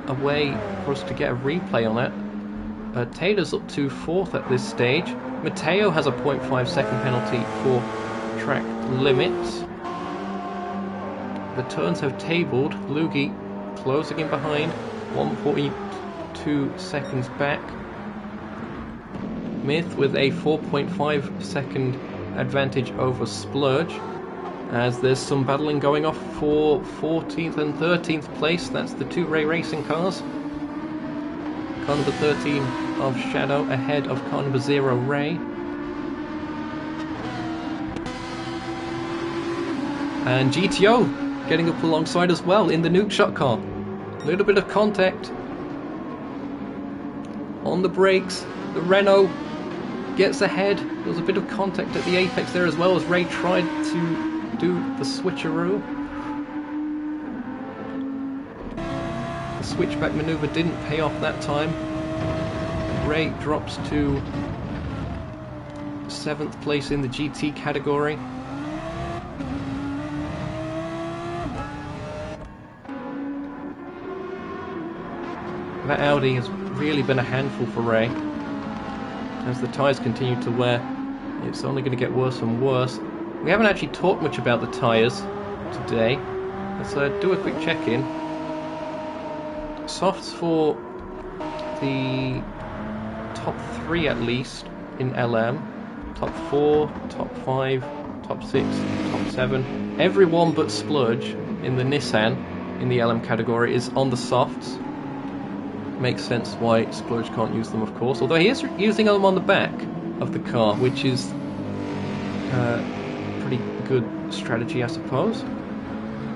away for us to get a replay on it. Taylor's up to fourth at this stage. Matteo has a 0.5 second penalty for track limits. The turns have tabled. Lugi closing in behind, 1.2 seconds back. Myth with a 4.5 second advantage over Splurge, as there's some battling going off for 14th and 13th place. That's the two Ray Racing cars. Car number 13 of Shadow ahead of car number 0 Ray. And GTO getting up alongside as well in the Nukeshot car. A little bit of contact on the brakes. The Renault gets ahead. There was a bit of contact at the apex there as well, as Ray tried to do the switcheroo. The switchback maneuver didn't pay off that time. Ray drops to 7th place in the GT category. That Audi has really been a handful for Ray. As the tyres continue to wear, it's only going to get worse and worse. We haven't actually talked much about the tyres today. Let's do a quick check-in. Softs for the top 3 at least in LM. Top 4, top 5, top 6, top 7. Everyone but Splurge in the Nissan in the LM category is on the softs. Makes sense why Splurge can't use them, of course, although he is using them on the back of the car, which is pretty good strategy, I suppose.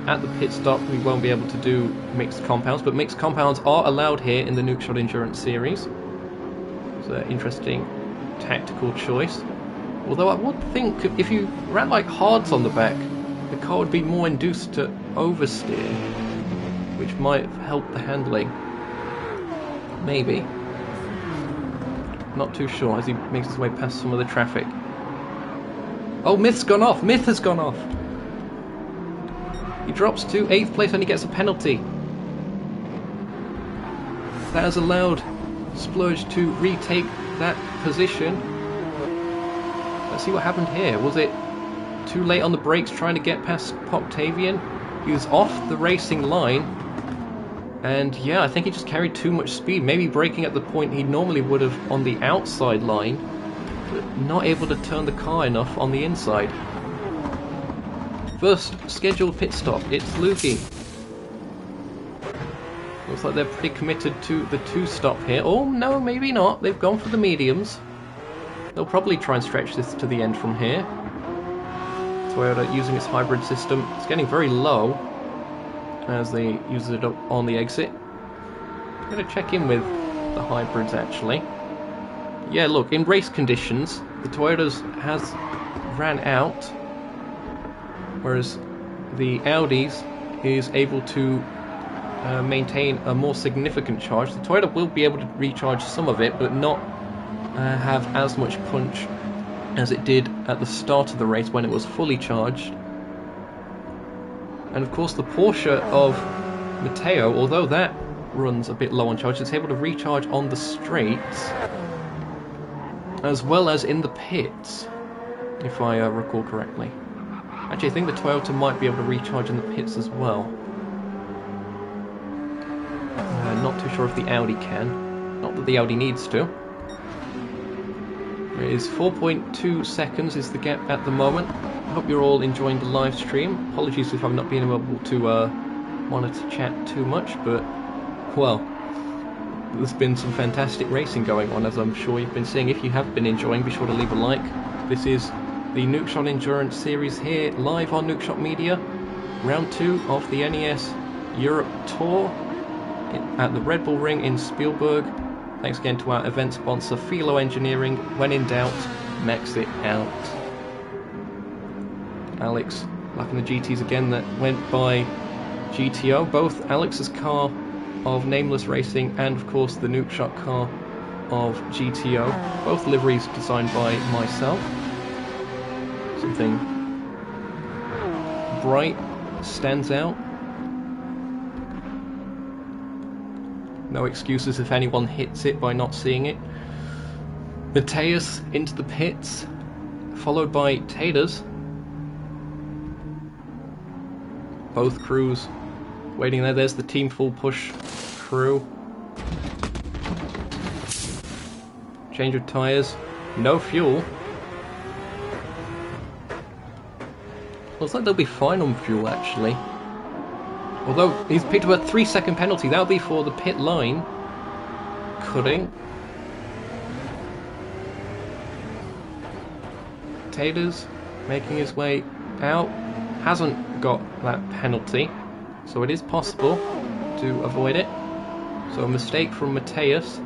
At the pit stop we won't be able to do mixed compounds, but mixed compounds are allowed here in the Nukeshot Endurance Series. It's an interesting tactical choice, although I would think if you ran like hards on the back, the car would be more induced to oversteer, which might help the handling. Maybe. Not too sure as he makes his way past some of the traffic. Oh, Myth's gone off! Myth has gone off! He drops to 8th place and he gets a penalty. That has allowed Splurge to retake that position. Let's see what happened here. Was it too late on the brakes trying to get past Octavian? He was off the racing line. And yeah, I think he just carried too much speed, maybe braking at the point he normally would have on the outside line, but not able to turn the car enough on the inside. First scheduled pit stop, it's Lugi. Looks like they're pretty committed to the 2-stop here. Oh no, maybe not, they've gone for the mediums. They'll probably try and stretch this to the end from here. Toyota using its hybrid system, it's getting very low as they use it up on the exit. I'm going to check in with the hybrids actually. yeah, look, in race conditions, the Toyotas has ran out, whereas the Audis is able to maintain a more significant charge. The Toyota will be able to recharge some of it, but not have as much punch as it did at the start of the race when it was fully charged. And of course the Porsche of Matteo, although that runs a bit low on charge, it's able to recharge on the straights as well as in the pits, if I recall correctly. Actually, I think the Toyota might be able to recharge in the pits as well. Not too sure if the Audi can. Not that the Audi needs to. It is 4.2 seconds is the gap at the moment. I hope you're all enjoying the live stream. Apologies if I've not been able to monitor chat too much, but, well, there's been some fantastic racing going on, as I'm sure you've been seeing. If you have been enjoying, be sure to leave a like. This is the Nukeshot Endurance Series here, live on Nukeshot Media. Round 2 of the NES Europe Tour at the Red Bull Ring in Spielberg. Thanks again to our event sponsor, Philo Engineering. When in doubt, max it out. Alex lapping the GTs again that went by GTO. Both Alex's car of Nameless Racing and, of course, the Nukeshot car of GTO. Both liveries designed by myself. Something bright stands out. No excuses if anyone hits it by not seeing it. Mateus into the pits, followed by Taters. Both crews waiting there. There's the Team Full Push crew. Change of tyres. No fuel. Looks like they'll be fine on fuel, actually. Although he's picked up a 3-second penalty. That'll be for the pit line cutting. Taters making his way out. Hasn't got that penalty, so it is possible to avoid it. So a mistake from Mateus.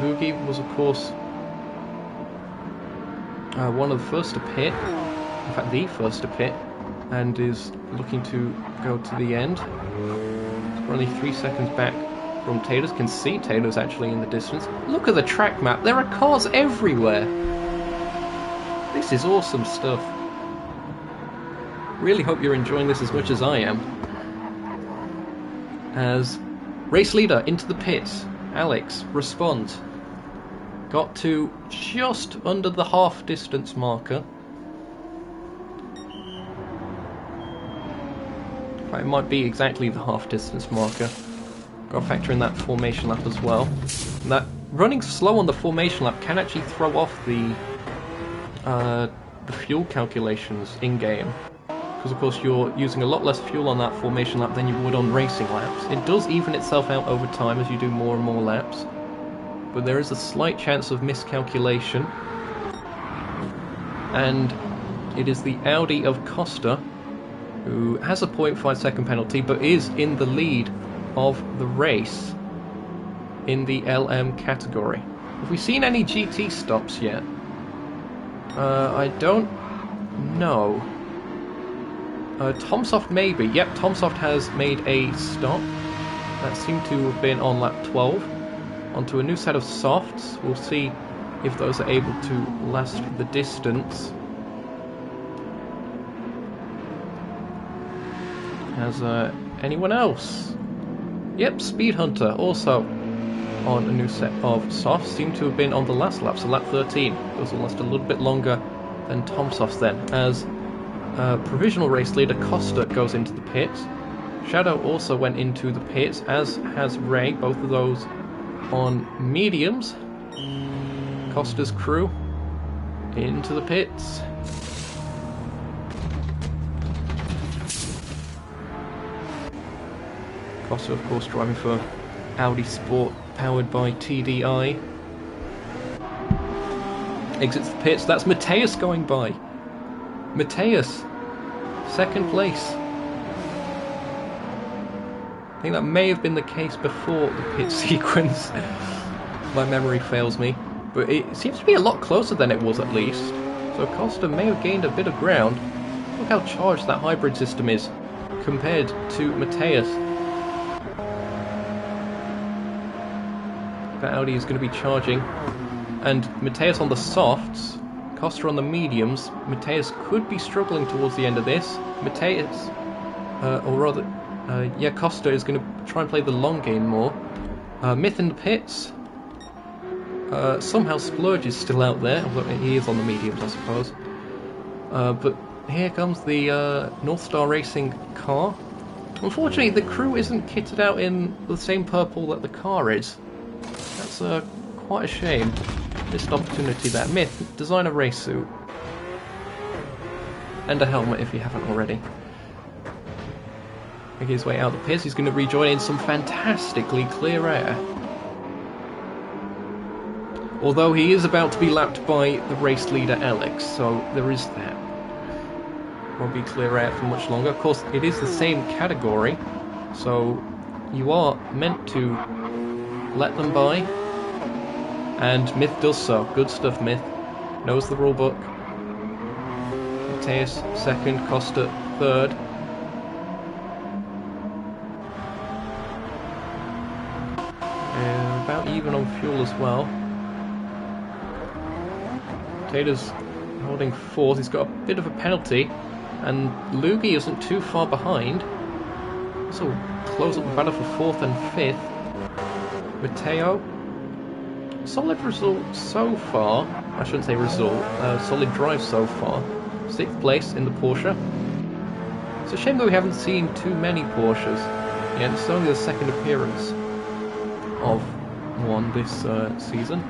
Lugi was, of course, one of the first to pit. In fact, the first to pit. And is looking to go to the end. We're only 3 seconds back from Taters. Can see Taters actually in the distance. Look at the track map. There are cars everywhere. This is awesome stuff. Really hope you're enjoying this as much as I am. As race leader into the pits, Alex responds. Got to just under the half distance marker. It might be exactly the half distance marker. Got to factor in that formation lap as well. And that running slow on the formation lap can actually throw off the fuel calculations in game, because of course you're using a lot less fuel on that formation lap than you would on racing laps. It does even itself out over time as you do more and more laps, but there is a slight chance of miscalculation. And it is the Audi of Costa who has a 0.5 second penalty, but is in the lead of the race in the LM category. Have we seen any GT stops yet? I don't know. Tomsoft maybe. Yep, Tomsoft has made a stop. That seemed to have been on lap 12. Onto a new set of softs. We'll see if those are able to last the distance. Has anyone else? Yep, Speed Hunter also on a new set of softs. Seem to have been on the last lap, so lap 13. Those will last a little bit longer than Tomsoft's then. As provisional race leader Costa goes into the pits. Shadow also went into the pits, as has Ray, both of those on mediums. Costa's crew into the pits. Costa, of course, driving for Audi Sport, powered by TDI. Exits the pits. That's Mateus going by. Mateus, second place. I think that may have been the case before the pit sequence. my memory fails me. But it seems to be a lot closer than it was, at least. So Costa may have gained a bit of ground. Look how charged that hybrid system is compared to Mateus. That Audi is going to be charging. And Mateus on the softs, Costa on the mediums. Mateus could be struggling towards the end of this. Mateus, or rather, yeah, Costa is going to try and play the long game more. Myth in the pits. Somehow Splurge is still out there, although he is on the mediums, I suppose. But here comes the North Star Racing car. Unfortunately, the crew isn't kitted out in the same purple that the car is. That's quite a shame. Missed opportunity there. Myth, design a race suit. And a helmet if you haven't already. Making his way out of the pits, he's going to rejoin in some fantastically clear air. Although he is about to be lapped by the race leader Alex, so there is that. Won't be clear air for much longer. Of course, it is the same category, so you are meant to let them by. And Myth does so. Good stuff, Myth. Knows the rulebook. Mateus second, Costa third. About even on fuel as well. Taylor's holding fourth. He's got a bit of a penalty, and Lugi isn't too far behind. So close up the battle for fourth and fifth. Matteo, solid result so far. I shouldn't say result. Solid drive so far. Sixth place in the Porsche. It's a shame that we haven't seen too many Porsches. Yeah, it's only the second appearance of one this season.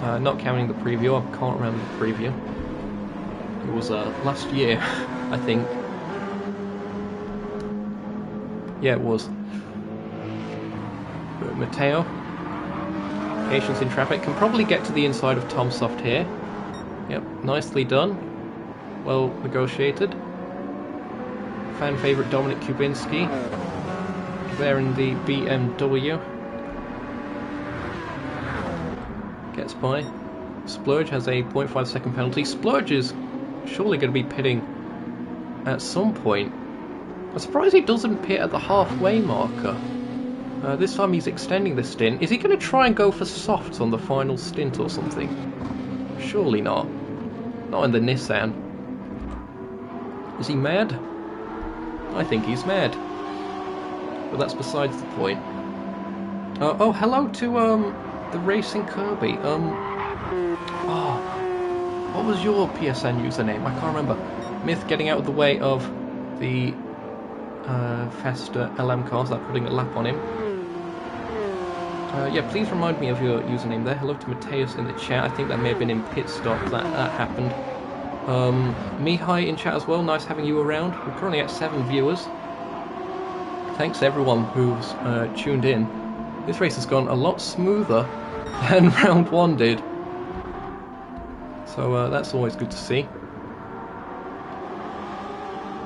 Not counting the preview, I can't remember the preview. It was last year, I think. Yeah, it was. But Matteo, patience in traffic, can probably get to the inside of Tom Soft here. Yep, nicely done. Well negotiated. Fan favourite Dominic Kubinski there in the BMW. Gets by. Splurge has a 0.5 second penalty. Splurge is surely going to be pitting at some point. I'm surprised he doesn't pit at the halfway marker. This time he's extending the stint. Is he going to try and go for softs on the final stint or something? Surely not. Not in the Nissan. Is he mad? I think he's mad. But that's besides the point. Oh, hello to the Racing Kirby. What was your PSN username? I can't remember. Myth getting out of the way of the faster LM cars that are putting a lap on him. Yeah, please remind me of your username there. Hello to Mateus in the chat. I think that may have been in pit stop that happened. Mihai in chat as well. Nice having you around. We're currently at 7 viewers. Thanks to everyone who's tuned in. This race has gone a lot smoother than round 1 did. So that's always good to see.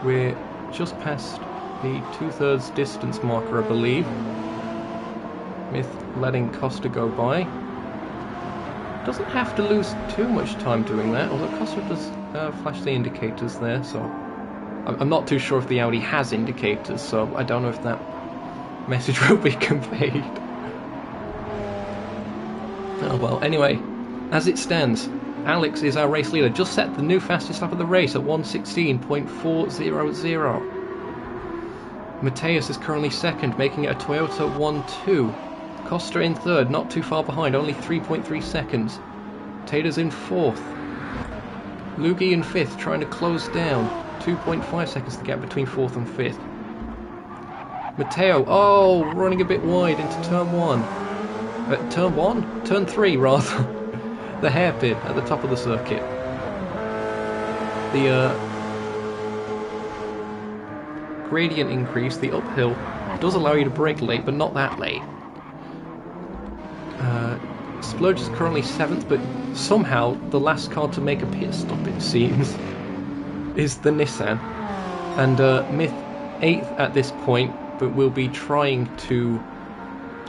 We're just past the 2/3 distance marker, I believe. Myth letting Costa go by. Doesn't have to lose too much time doing that, although Costa does flash the indicators there, so I'm not too sure if the Audi has indicators, so I don't know if that message will be conveyed. Oh well, anyway, as it stands, Alex is our race leader, just set the new fastest lap of the race at 1:16.400. Mateus is currently second, making it a Toyota 1-2. Costa in third, not too far behind, only 3.3 seconds. Taylor's in fourth. Lugi in fifth, trying to close down. 2.5 seconds to get between fourth and fifth. Matteo, running a bit wide into turn 1. Turn 1? Turn 3, rather. The hairpin at the top of the circuit. The gradient increase, the uphill, does allow you to brake late, but not that late. Splurge is currently 7th, but somehow the last car to make a pit stop, it seems, is the Nissan. And Myth 8th at this point, but will be trying to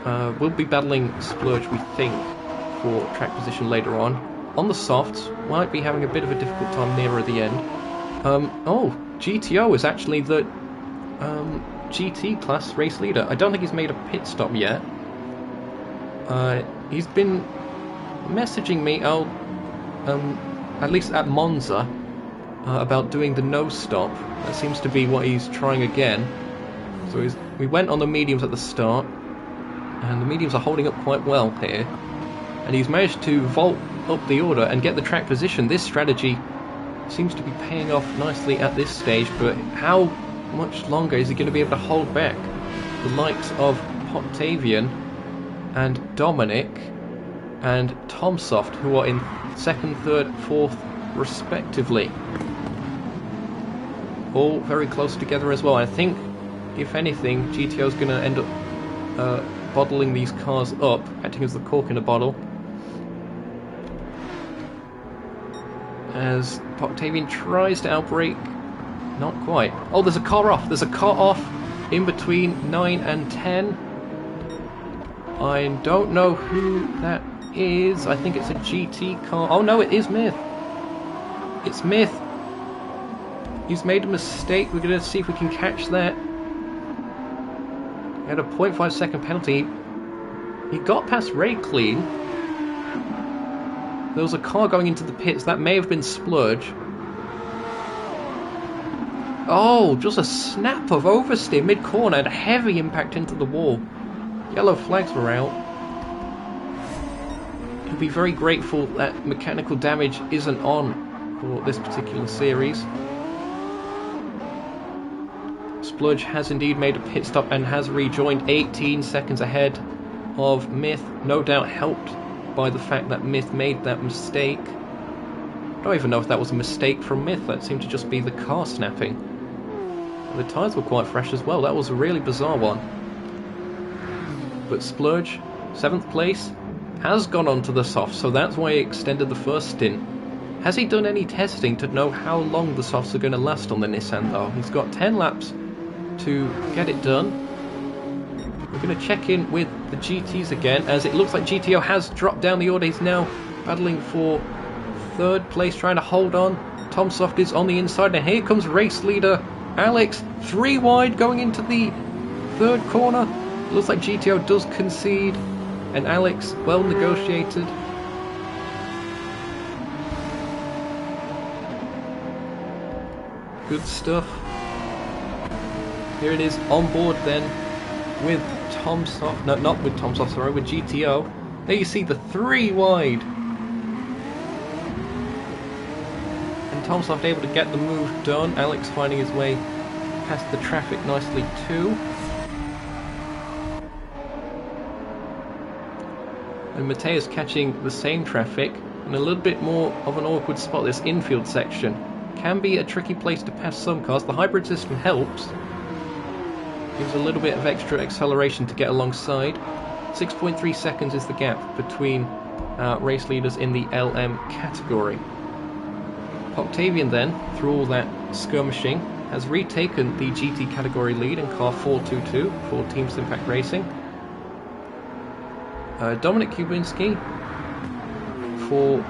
We'll be battling Splurge, we think, for track position later on. On the softs, might be having a bit of a difficult time nearer the end. Oh, GTO is actually the GT class race leader. I don't think he's made a pit stop yet. He's been messaging me, at least at Monza, about doing the no stop. That seems to be what he's trying again. So we went on the mediums at the start, and the mediums are holding up quite well here. And he's managed to vault up the order and get the track position. This strategy seems to be paying off nicely at this stage, but how much longer is he going to be able to hold back the likes of Octavian and Dominic and Tomsoft, who are in 2nd, 3rd, 4th respectively? All very close together as well. I think, if anything, GTO is going to end up bottling these cars up, acting as the cork in a bottle, as Octavian tries to outbrake. Not quite. Oh, there's a car off. There's a car off in between 9 and 10. I don't know who that is. I think it's a GT car. Oh no, it is Myth. It's Myth. He's made a mistake. We're going to see if we can catch that. He had a 0.5 second penalty. He got past Ray clean. There was a car going into the pits. That may have been Splurge. Oh, just a snap of oversteer mid-corner and a heavy impact into the wall. Yellow flags were out. He'll be very grateful that mechanical damage isn't on for this particular series. Splurge has indeed made a pit stop and has rejoined 18 seconds ahead of Myth, no doubt helped by the fact that Myth made that mistake. I don't even know if that was a mistake from Myth. That seemed to just be the car snapping. The tyres were quite fresh as well. That was a really bizarre one. But Splurge, 7th place, has gone on to the soft, so that's why he extended the first stint. Has he done any testing to know how long the softs are going to last on the Nissan though? He's got 10 laps to get it done. We're going to check in with the GTs again, as it looks like GTO has dropped down the order. He's now battling for 3rd place, trying to hold on. Tomsoft is on the inside, and here comes race leader Alex, 3 wide going into the 3rd corner. It looks like GTO does concede, and Alex, well negotiated. Good stuff. Here it is on board then with Tomsoft, no, not with Tomsoft, sorry, with GTO. There you see the 3 wide. And Tomsoft able to get the move done. Alex finding his way past the traffic nicely too. And Mateus catching the same traffic in a little bit more of an awkward spot. This infield section can be a tricky place to pass some cars. The hybrid system helps. Gives a little bit of extra acceleration to get alongside. 6.3 seconds is the gap between race leaders in the LM category. Octavian then, through all that skirmishing, has retaken the GT category lead in car 422 for Team Impact Racing. Dominic Kubinski for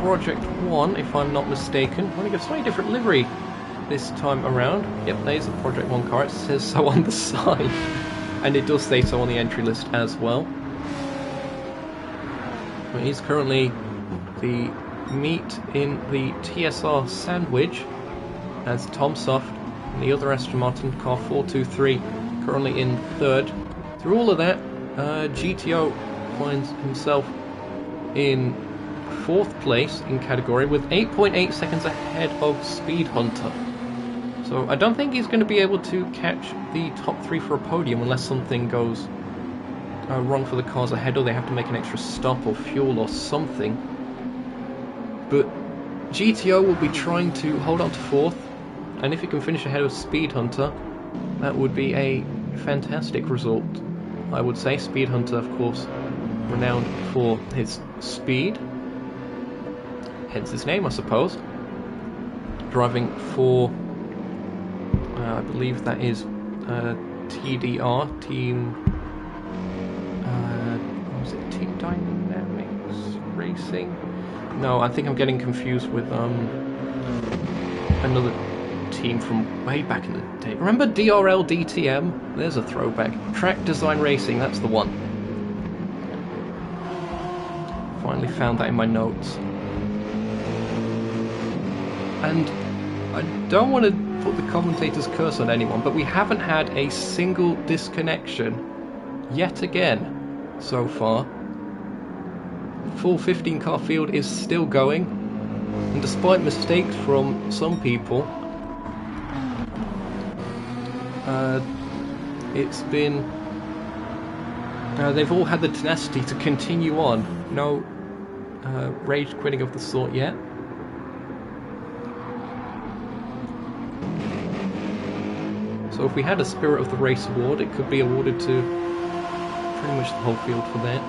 Project 1, if I'm not mistaken. Running a slightly different livery this time around. Yep, there's a Project 1 car. It says so on the side. And it does say so on the entry list as well. But he's currently the meat in the TSR sandwich, as Tomsoft and the other Aston Martin car 423 currently in 3rd. Through all of that, GTO finds himself in 4th place in category with 8.8 seconds ahead of Speed Hunter. So I don't think he's going to be able to catch the top 3 for a podium unless something goes wrong for the cars ahead, or they have to make an extra stop or fuel or something. But GTO will be trying to hold on to 4th, and if he can finish ahead of Speed Hunter, that would be a fantastic result, I would say. Speed Hunter, of course, renowned for his speed, hence his name, I suppose. Driving for, I believe that is TDR, Team is it Team Dynamics Racing? No, I think I'm getting confused with another team from way back in the day. Remember DRL DTM? There's a throwback. Track Design Racing, that's the one. Finally found that in my notes. And I don't want to put the commentator's curse on anyone, but we haven't had a single disconnection yet again so far. The full 15 car field is still going, and despite mistakes from some people, it's been they've all had the tenacity to continue on. No rage quitting of the sort yet. So if we had a Spirit of the Race award, it could be awarded to pretty much the whole field for that.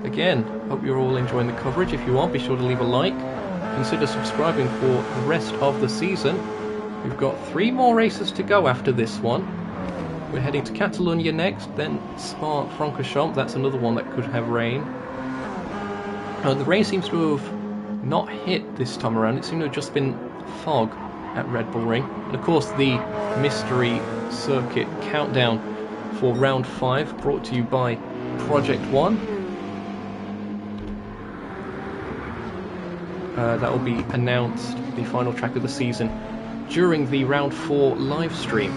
Again, hope you're all enjoying the coverage. If you are, be sure to leave a like. Consider subscribing for the rest of the season. We've got 3 more races to go after this one. We're heading to Catalonia next, then Spa-Francorchamps. That's another one that could have rain. The rain seems to have not hit this time around. It seemed to have just been fog at Red Bull Ring. And of course the mystery circuit countdown for round 5 brought to you by Project One. That will be announced, the final track of the season, during the round 4 live stream.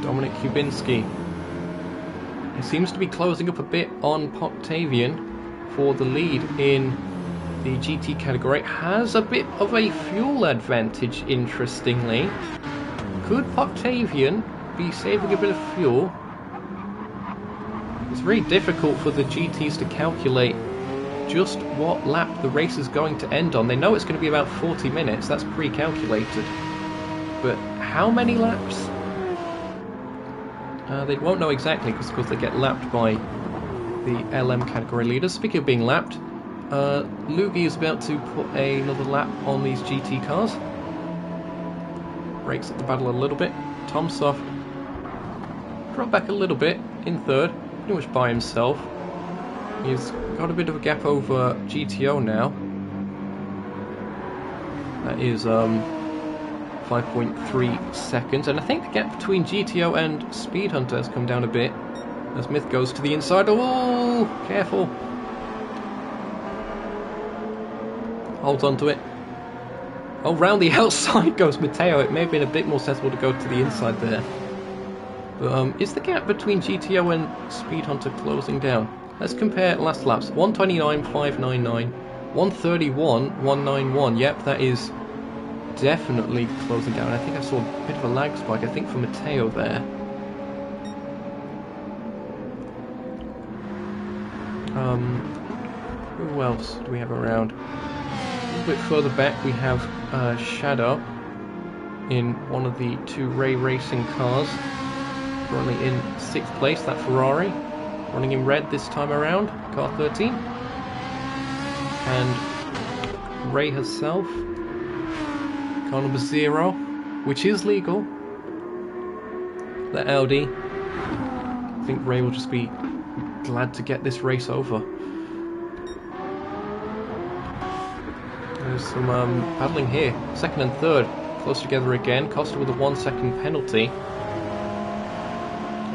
Dominic Kubinski. He seems to be closing up a bit on Octavian for the lead in the GT category. Has a bit of a fuel advantage, interestingly. Could Octavian be saving a bit of fuel? It's very difficult for the GTs to calculate just what lap the race is going to end on. They know it's going to be about 40 minutes, that's pre-calculated. But how many laps? They won't know exactly because, of course, they get lapped by the LM category leaders. Speaking of being lapped, Lugi is about to put another lap on these GT cars. Breaks up the battle a little bit. Tomsoft dropped back a little bit in third, pretty much by himself. He's got a bit of a gap over GTO now. That is 5.3 seconds, and I think the gap between GTO and Speed Hunter has come down a bit as Myth goes to the inside. Oh, careful! Holds on to it. Oh, round the outside goes Matteo. It may have been a bit more sensible to go to the inside there. But is the gap between GTO and Speed Hunter closing down? Let's compare last laps. 129.599, 131.191. Yep, that is definitely closing down. I think I saw a bit of a lag spike, I think, for Matteo there. Who else do we have around? A little bit further back we have Shadow in one of the 2 Ray Racing cars. Currently in 6th place, that Ferrari. Running in red this time around, car 13. And Ray herself, car number 0, which is legal. The Audi. I think Ray will just be glad to get this race over. There's some battling here. 2nd and 3rd, close together again. Costa with a 1-second penalty.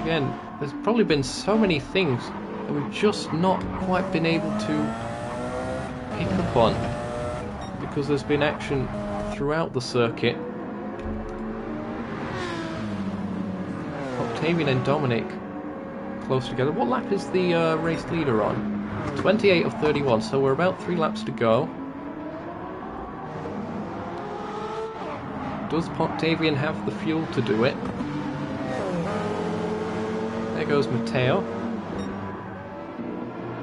Again, there's probably been so many things that we've just not quite been able to pick up on, because there's been action throughout the circuit. Octavian and Dominic close together. What lap is the race leader on? 28 of 31, so we're about 3 laps to go. Does Octavian have the fuel to do it? There goes Matteo.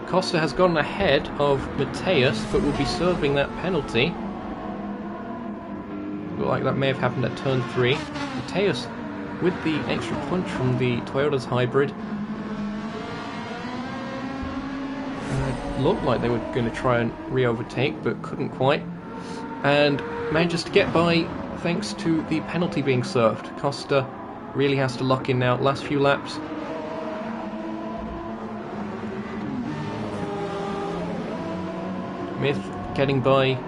Costa has gotten ahead of Mateus, but will be serving that penalty. Look like that may have happened at turn 3. Mateus with the extra punch from the Toyota's hybrid. Looked like they were going to try and re-overtake, but couldn't quite. And manages to get by thanks to the penalty being served. Costa really has to lock in now. Last few laps. Myth getting by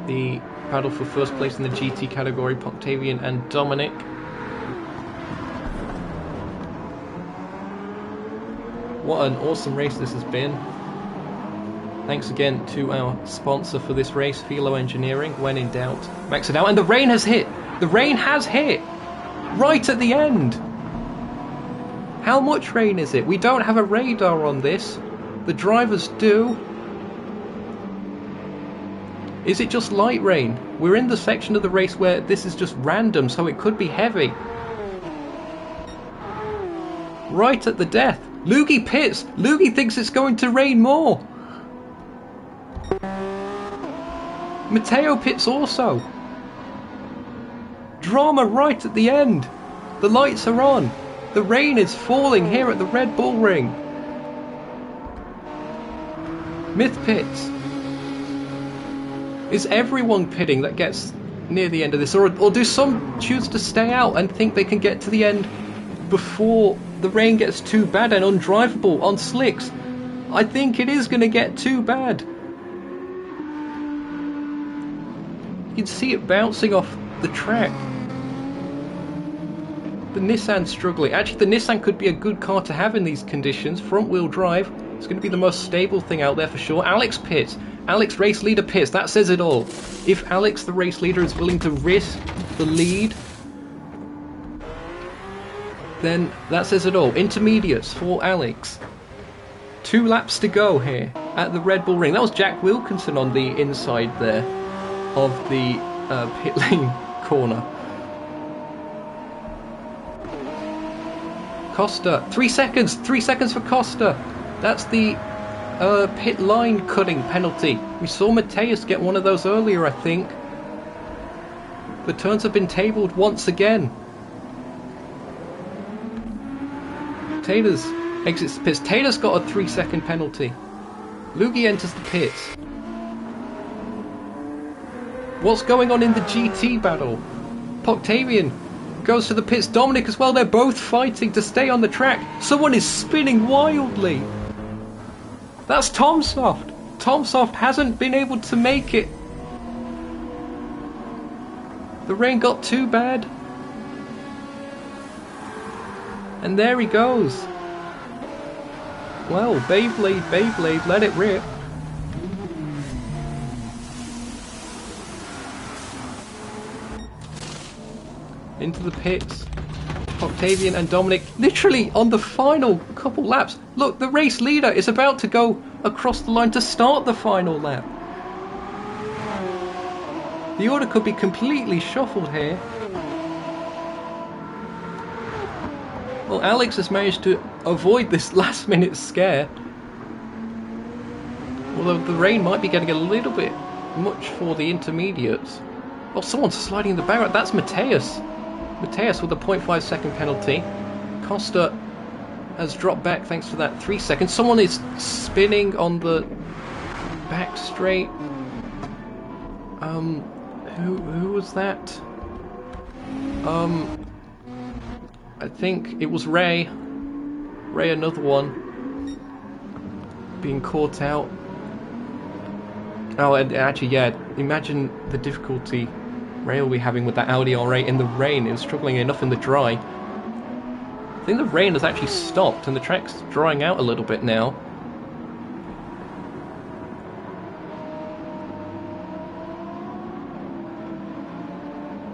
the battle for first place in the GT category, Octavian and Dominic. What an awesome race this has been. Thanks again to our sponsor for this race, Philo Engineering. When in doubt, max it out. And the rain has hit! The rain has hit! Right at the end! How much rain is it? We don't have a radar on this. The drivers do. Is it just light rain? We're in the section of the race where this is just random, so it could be heavy. Right at the death. Loogie pits! Loogie thinks it's going to rain more! Matteo pits also. Drama right at the end. The lights are on. The rain is falling here at the Red Bull Ring. Myth pits. Is everyone pitting that gets near the end of this? Or do some choose to stay out and think they can get to the end before the rain gets too bad and undrivable on slicks? I think it is going to get too bad. You can see it bouncing off the track. The Nissan's struggling. Actually, the Nissan could be a good car to have in these conditions. Front wheel drive. It's going to be the most stable thing out there for sure. Alex pits. Alex, race leader, pits. That says it all. If Alex, the race leader, is willing to risk the lead, then that says it all. Intermediates for Alex. 2 laps to go here at the Red Bull Ring. That was Jack Wilkinson on the inside there of the pit lane corner. Costa, 3 seconds. 3 seconds for Costa. That's the pit line cutting penalty. We saw Mateus get one of those earlier, I think. The turns have been tabled once again. Taylor's exits the pits. Taylor's got a 3-second penalty. Loogie enters the pits. What's going on in the GT battle? Octavian goes to the pits. Dominic as well. They're both fighting to stay on the track. Someone is spinning wildly. That's Tomsoft. Tomsoft hasn't been able to make it. The rain got too bad. And there he goes. Well, Beyblade, let it rip. Into the pits. Octavian and Dominic literally on the final couple laps. Look, the race leader is about to go across the line to start the final lap. The order could be completely shuffled here. Well, Alex has managed to avoid this last minute scare. Although the rain might be getting a little bit much for the intermediates. Oh, someone's sliding in the background. That's Mateus. Mateus with a 0.5 second penalty. Costa has dropped back thanks to that 3 seconds. Someone is spinning on the back straight. Who was that? I think it was Ray. Ray, another one. Being caught out. Oh, and actually, yeah, imagine the difficulty Ray will be having with that Audi R8 in the rain. It was struggling enough in the dry. I think the rain has actually stopped and the track's drying out a little bit now.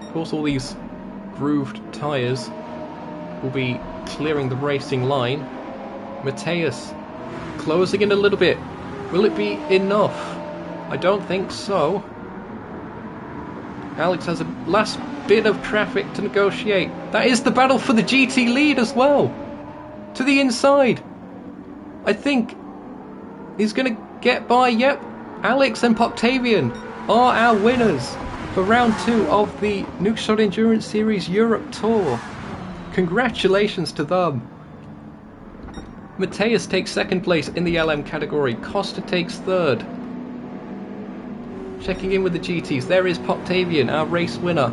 Of course, all these grooved tyres will be clearing the racing line. Mateus closing in a little bit. Will it be enough? I don't think so. Alex has a last bit of traffic to negotiate. That is the battle for the GT lead as well. To the inside. I think he's going to get by. Yep. Alex and Octavian are our winners for round 2 of the Nukeshot Endurance Series Europe Tour. Congratulations to them. Mateus takes 2nd place in the LM category. Costa takes 3rd. Checking in with the GTs, there is Octavian, our race winner.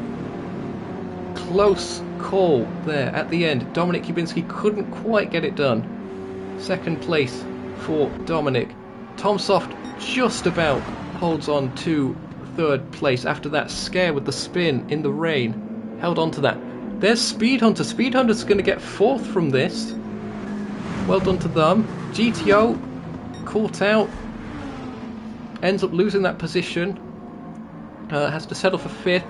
Close call there at the end. Dominik Kubinski couldn't quite get it done. Second place for Dominik. Tomsoft just about holds on to third place after that scare with the spin in the rain. Held on to that. There's Speed Hunter. Speed Hunter's going to get fourth from this. Well done to them. GTO caught out. Ends up losing that position. Has to settle for fifth.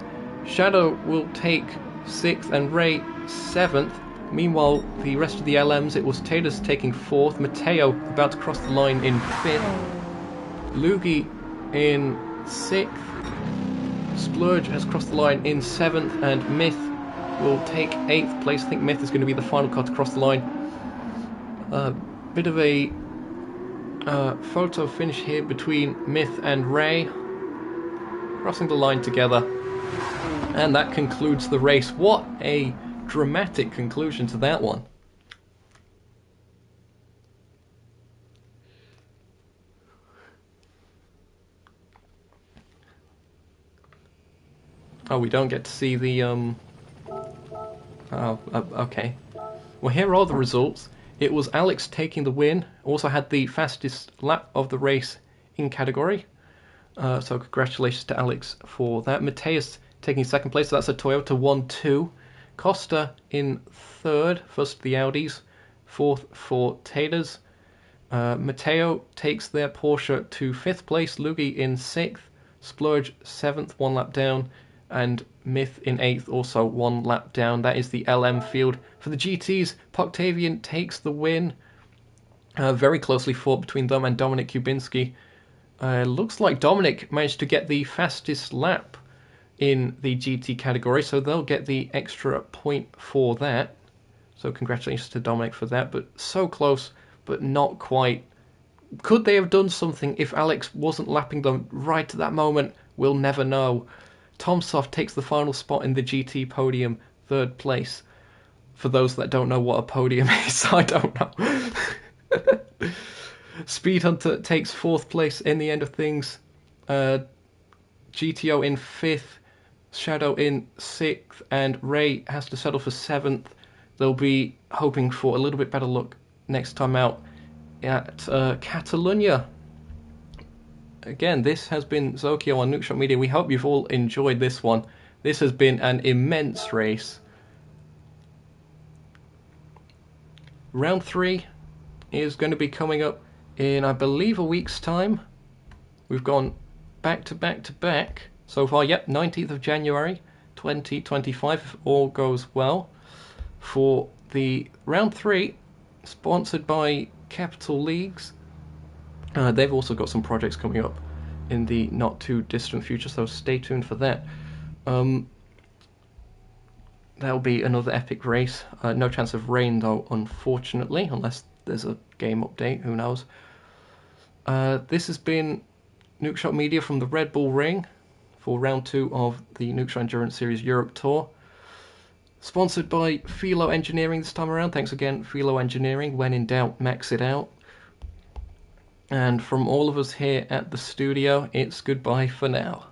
Shadow will take sixth and Ray seventh. Meanwhile, the rest of the LMs, it was Taylor's taking fourth. Matteo about to cross the line in fifth. Lugi in sixth. Splurge has crossed the line in seventh, and Myth will take eighth place. I think Myth is going to be the final car to cross the line. Bit of a photo finish here between Myth and Ray, crossing the line together, and that concludes the race. What a dramatic conclusion to that one. Oh, we don't get to see the okay. Well, here are the results. It was Alex taking the win. Also had the fastest lap of the race in category. So congratulations to Alex for that. Mateus taking second place. So that's a Toyota 1-2. Costa in third. First the Audis. Fourth for Taylors. Matteo takes their Porsche to fifth place. Lugi in sixth. Splurge seventh, one lap down. And Myth in eighth, also one lap down. That is the LM field. For the GTs, Poctavian takes the win. Very closely fought between them and Dominik Kubinski. Looks like Dominik managed to get the fastest lap in the GT category, so they'll get the extra point for that. So congratulations to Dominik for that, but so close, but not quite. Could they have done something if Alex wasn't lapping them right at that moment? We'll never know. Tomsoft takes the final spot in the GT podium, third place. For those that don't know what a podium is, I don't know. Speed Hunter takes fourth place in the end of things. GTO in fifth, Shadow in sixth, and Ray has to settle for seventh. They'll be hoping for a little bit better luck next time out at Catalunya. Again, this has been Zokyo on Nukeshot Media. We hope you've all enjoyed this one. This has been an immense race. Round 3 is going to be coming up in, I believe, a week's time. We've gone back to back to back so far. Yep, 19th of January 2025, if all goes well. For the round 3, sponsored by Capital Leagues. They've also got some projects coming up in the not too distant future, so stay tuned for that. That'll be another epic race. No chance of rain though, unfortunately, unless there's a game update, who knows. This has been Nukeshot Media from the Red Bull Ring for round 2 of the Nukeshot Endurance Series Europe Tour. Sponsored by Philo Engineering this time around. Thanks again, Philo Engineering. When in doubt, max it out. And from all of us here at the studio, it's goodbye for now.